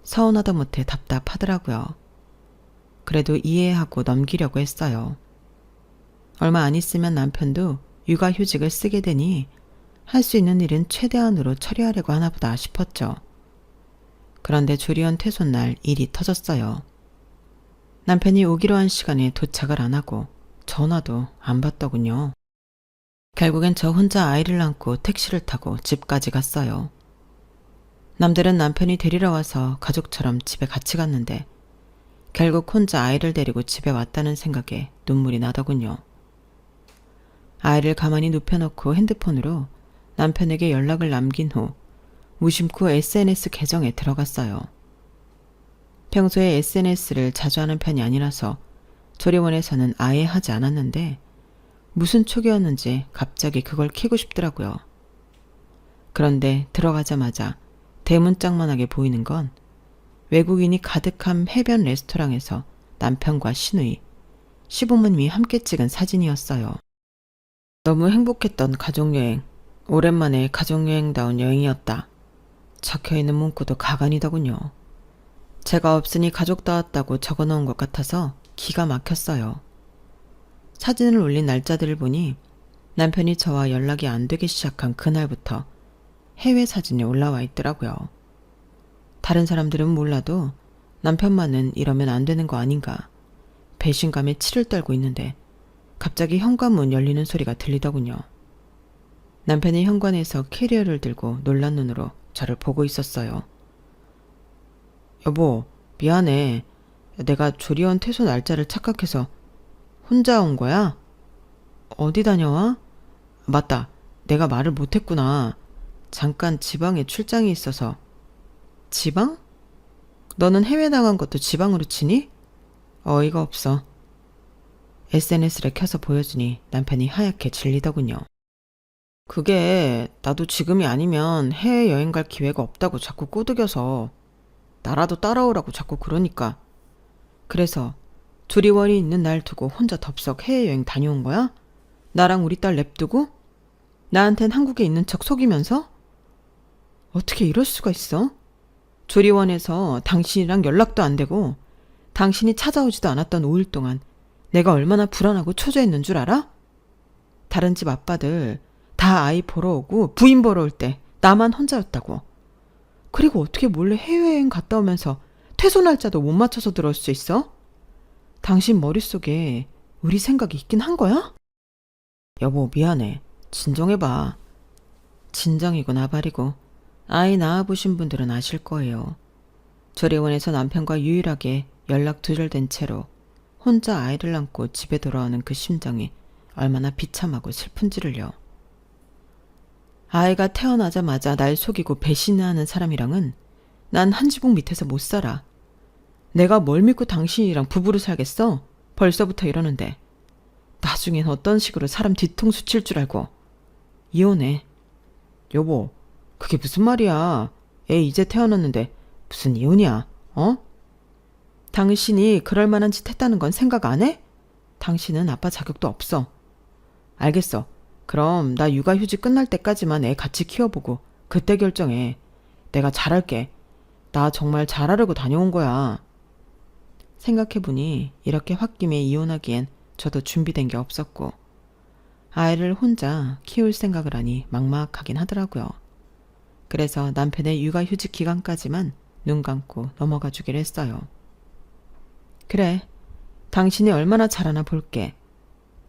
서운하다 못해 답답하더라고요. 그래도 이해하고 넘기려고 했어요. 얼마 안 있으면 남편도 육아휴직을 쓰게 되니 할 수 있는 일은 최대한으로 처리하려고 하나 보다 싶었죠. 그런데 조리원 퇴소날 일이 터졌어요. 남편이 오기로 한 시간에 도착을 안 하고 전화도 안 받더군요. 결국엔 저 혼자 아이를 안고 택시를 타고 집까지 갔어요. 남들은 남편이 데리러 와서 가족처럼 집에 같이 갔는데 결국 혼자 아이를 데리고 집에 왔다는 생각에 눈물이 나더군요. 아이를 가만히 눕혀놓고 핸드폰으로 남편에게 연락을 남긴 후 무심코 SNS 계정에 들어갔어요. 평소에 SNS를 자주 하는 편이 아니라서 조리원에서는 아예 하지 않았는데 무슨 촉이었는지 갑자기 그걸 켜고 싶더라고요. 그런데 들어가자마자 대문짝만하게 보이는 건 외국인이 가득한 해변 레스토랑에서 남편과 시누이, 시부모님이 함께 찍은 사진이었어요. 너무 행복했던 가족여행, 오랜만에 가족여행다운 여행이었다. 적혀있는 문구도 가관이더군요. 제가 없으니 가족 다 왔다고 적어놓은 것 같아서 기가 막혔어요. 사진을 올린 날짜들을 보니 남편이 저와 연락이 안 되기 시작한 그날부터 해외 사진이 올라와 있더라고요. 다른 사람들은 몰라도 남편만은 이러면 안 되는 거 아닌가 배신감에 치를 떨고 있는데 갑자기 현관문 열리는 소리가 들리더군요. 남편이 현관에서 캐리어를 들고 놀란 눈으로 저를 보고 있었어요. 여보, 미안해. 내가 조리원 퇴소 날짜를 착각해서 혼자 온 거야? 어디 다녀와? 맞다. 내가 말을 못했구나. 잠깐 지방에 출장이 있어서. 지방? 너는 해외 나간 것도 지방으로 치니? 어이가 없어. SNS를 켜서 보여주니 남편이 하얗게 질리더군요. 그게 나도 지금이 아니면 해외여행 갈 기회가 없다고 자꾸 꼬드겨서 나라도 따라오라고 자꾸 그러니까. 그래서 조리원이 있는 날 두고 혼자 덥석 해외여행 다녀온 거야? 나랑 우리 딸 냅두고? 나한텐 한국에 있는 척 속이면서? 어떻게 이럴 수가 있어? 조리원에서 당신이랑 연락도 안 되고 당신이 찾아오지도 않았던 5일 동안 내가 얼마나 불안하고 초조했는 줄 알아? 다른 집 아빠들 다 아이 보러 오고 부인 보러 올 때 나만 혼자였다고. 그리고 어떻게 몰래 해외여행 갔다 오면서 퇴소 날짜도 못 맞춰서 들어올 수 있어? 당신 머릿속에 우리 생각이 있긴 한 거야? 여보, 미안해. 진정해봐. 진정이고 나발이고 아이 낳아보신 분들은 아실 거예요. 조리원에서 남편과 유일하게 연락 두절된 채로 혼자 아이를 안고 집에 돌아오는 그 심정이 얼마나 비참하고 슬픈지를요. 아이가 태어나자마자 날 속이고 배신하는 사람이랑은 난 한 지붕 밑에서 못 살아. 내가 뭘 믿고 당신이랑 부부로 살겠어? 벌써부터 이러는데. 나중엔 어떤 식으로 사람 뒤통수 칠 줄 알고. 이혼해. 여보, 그게 무슨 말이야. 애 이제 태어났는데 무슨 이혼이야, 어? 당신이 그럴 만한 짓 했다는 건 생각 안 해? 당신은 아빠 자격도 없어. 알겠어. 그럼 나 육아휴직 끝날 때까지만 애 같이 키워보고 그때 결정해. 내가 잘할게. 나 정말 잘하려고 다녀온 거야. 생각해보니 이렇게 홧김에 이혼하기엔 저도 준비된 게 없었고 아이를 혼자 키울 생각을 하니 막막하긴 하더라고요. 그래서 남편의 육아휴직 기간까지만 눈 감고 넘어가 주기로 했어요. 그래, 당신이 얼마나 잘하나 볼게.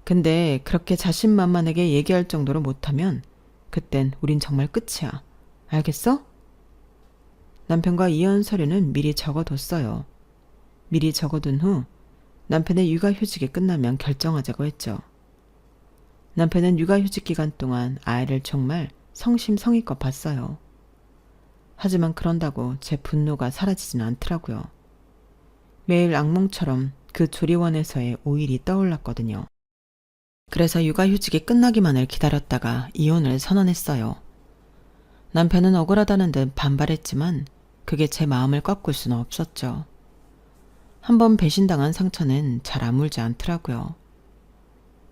근데 그렇게 자신만만하게 얘기할 정도로 못하면 그땐 우린 정말 끝이야. 알겠어? 남편과 이혼 서류는 미리 적어뒀어요. 미리 적어둔 후 남편의 육아휴직이 끝나면 결정하자고 했죠. 남편은 육아휴직 기간 동안 아이를 정말 성심성의껏 봤어요. 하지만 그런다고 제 분노가 사라지진 않더라고요. 매일 악몽처럼 그 조리원에서의 5일이 떠올랐거든요. 그래서 육아휴직이 끝나기만을 기다렸다가 이혼을 선언했어요. 남편은 억울하다는 듯 반발했지만 그게 제 마음을 꺾을 수는 없었죠. 한번 배신당한 상처는 잘 아물지 않더라고요.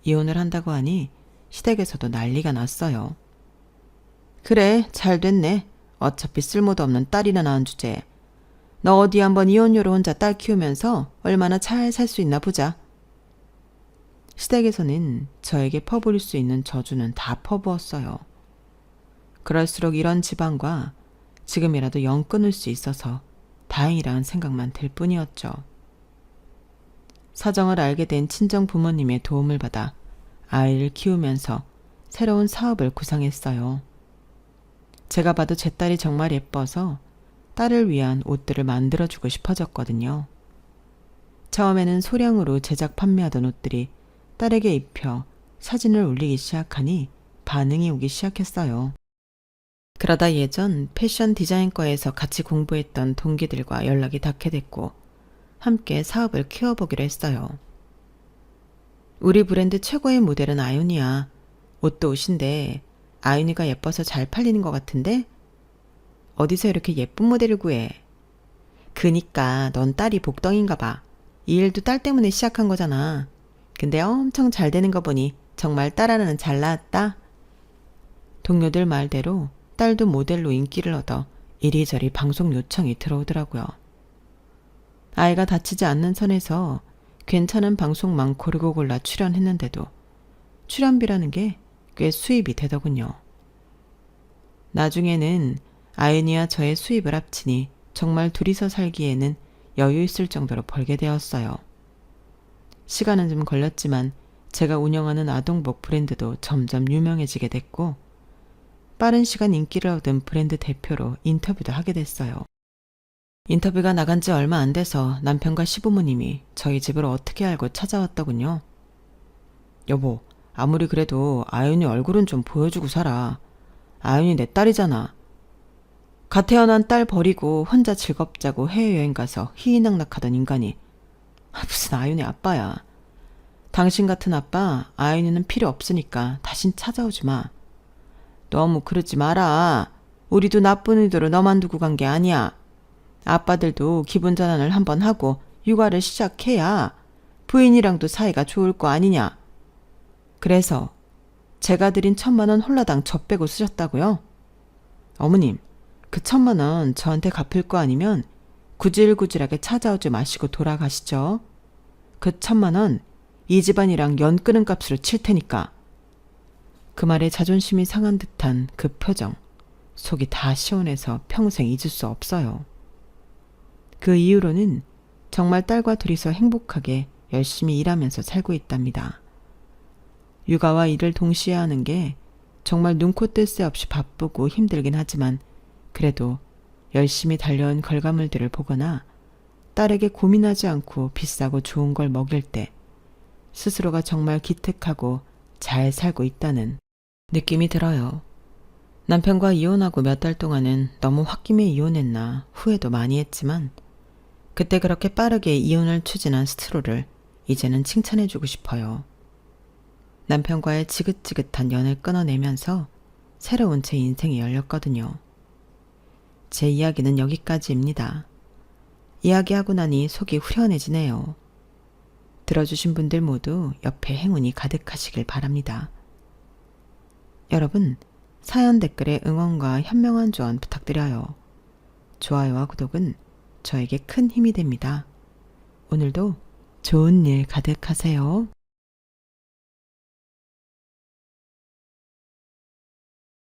이혼을 한다고 하니 시댁에서도 난리가 났어요. 그래, 잘 됐네. 어차피 쓸모도 없는 딸이나 낳은 주제에. 너 어디 한번 이혼녀로 혼자 딸 키우면서 얼마나 잘 살 수 있나 보자. 시댁에서는 저에게 퍼부을 수 있는 저주는 다 퍼부었어요. 그럴수록 이런 집안과 지금이라도 영 끊을 수 있어서 다행이라는 생각만 들 뿐이었죠. 사정을 알게 된 친정 부모님의 도움을 받아 아이를 키우면서 새로운 사업을 구상했어요. 제가 봐도 제 딸이 정말 예뻐서 딸을 위한 옷들을 만들어주고 싶어졌거든요. 처음에는 소량으로 제작 판매하던 옷들이 딸에게 입혀 사진을 올리기 시작하니 반응이 오기 시작했어요. 그러다 예전 패션 디자인과에서 같이 공부했던 동기들과 연락이 닿게 됐고 함께 사업을 키워보기로 했어요. 우리 브랜드 최고의 모델은 아윤이야. 옷도 옷인데 아윤이가 예뻐서 잘 팔리는 것 같은데? 어디서 이렇게 예쁜 모델을 구해? 그니까 넌 딸이 복덩인가 봐. 이 일도 딸 때문에 시작한 거잖아. 근데 엄청 잘 되는 거 보니 정말 딸 하나는 잘 낳았다. 동료들 말대로 딸도 모델로 인기를 얻어 이리저리 방송 요청이 들어오더라고요. 아이가 다치지 않는 선에서 괜찮은 방송만 고르고 골라 출연했는데도 출연비라는 게 꽤 수입이 되더군요. 나중에는 아윤이와 저의 수입을 합치니 정말 둘이서 살기에는 여유 있을 정도로 벌게 되었어요. 시간은 좀 걸렸지만 제가 운영하는 아동복 브랜드도 점점 유명해지게 됐고 빠른 시간 인기를 얻은 브랜드 대표로 인터뷰도 하게 됐어요. 인터뷰가 나간 지 얼마 안 돼서 남편과 시부모님이 저희 집을 어떻게 알고 찾아왔더군요. 여보, 아무리 그래도 아윤이 얼굴은 좀 보여주고 살아. 아윤이 내 딸이잖아. 갓 태어난 딸 버리고 혼자 즐겁자고 해외여행 가서 희희낙낙하던 인간이 무슨 아윤이 아빠야. 당신 같은 아빠 아윤이는 필요 없으니까 다신 찾아오지 마. 너무 그러지 마라. 우리도 나쁜 의도로 너만 두고 간 게 아니야. 아빠들도 기분 전환을 한번 하고 육아를 시작해야 부인이랑도 사이가 좋을 거 아니냐. 그래서 제가 드린 1,000만 원 홀라당 저 빼고 쓰셨다고요? 어머님, 그 1,000만 원 저한테 갚을 거 아니면 구질구질하게 찾아오지 마시고 돌아가시죠. 그 1,000만 원 이 집안이랑 연 끄는 값으로 칠 테니까. 그 말에 자존심이 상한 듯한 그 표정, 속이 다 시원해서 평생 잊을 수 없어요. 그 이후로는 정말 딸과 둘이서 행복하게 열심히 일하면서 살고 있답니다. 육아와 일을 동시에 하는 게 정말 눈코 뜰 새 없이 바쁘고 힘들긴 하지만 그래도 열심히 달려온 결과물들을 보거나 딸에게 고민하지 않고 비싸고 좋은 걸 먹일 때 스스로가 정말 기특하고 잘 살고 있다는 느낌이 들어요. 남편과 이혼하고 몇 달 동안은 너무 홧김에 이혼했나 후회도 많이 했지만 그때 그렇게 빠르게 이혼을 추진한 스스로를 이제는 칭찬해주고 싶어요. 남편과의 지긋지긋한 연을 끊어내면서 새로운 제 인생이 열렸거든요. 제 이야기는 여기까지입니다. 이야기하고 나니 속이 후련해지네요. 들어주신 분들 모두 옆에 행운이 가득하시길 바랍니다. 여러분, 사연 댓글에 응원과 현명한 조언 부탁드려요. 좋아요와 구독은 저에게 큰 힘이 됩니다. 오늘도 좋은 일 가득하세요.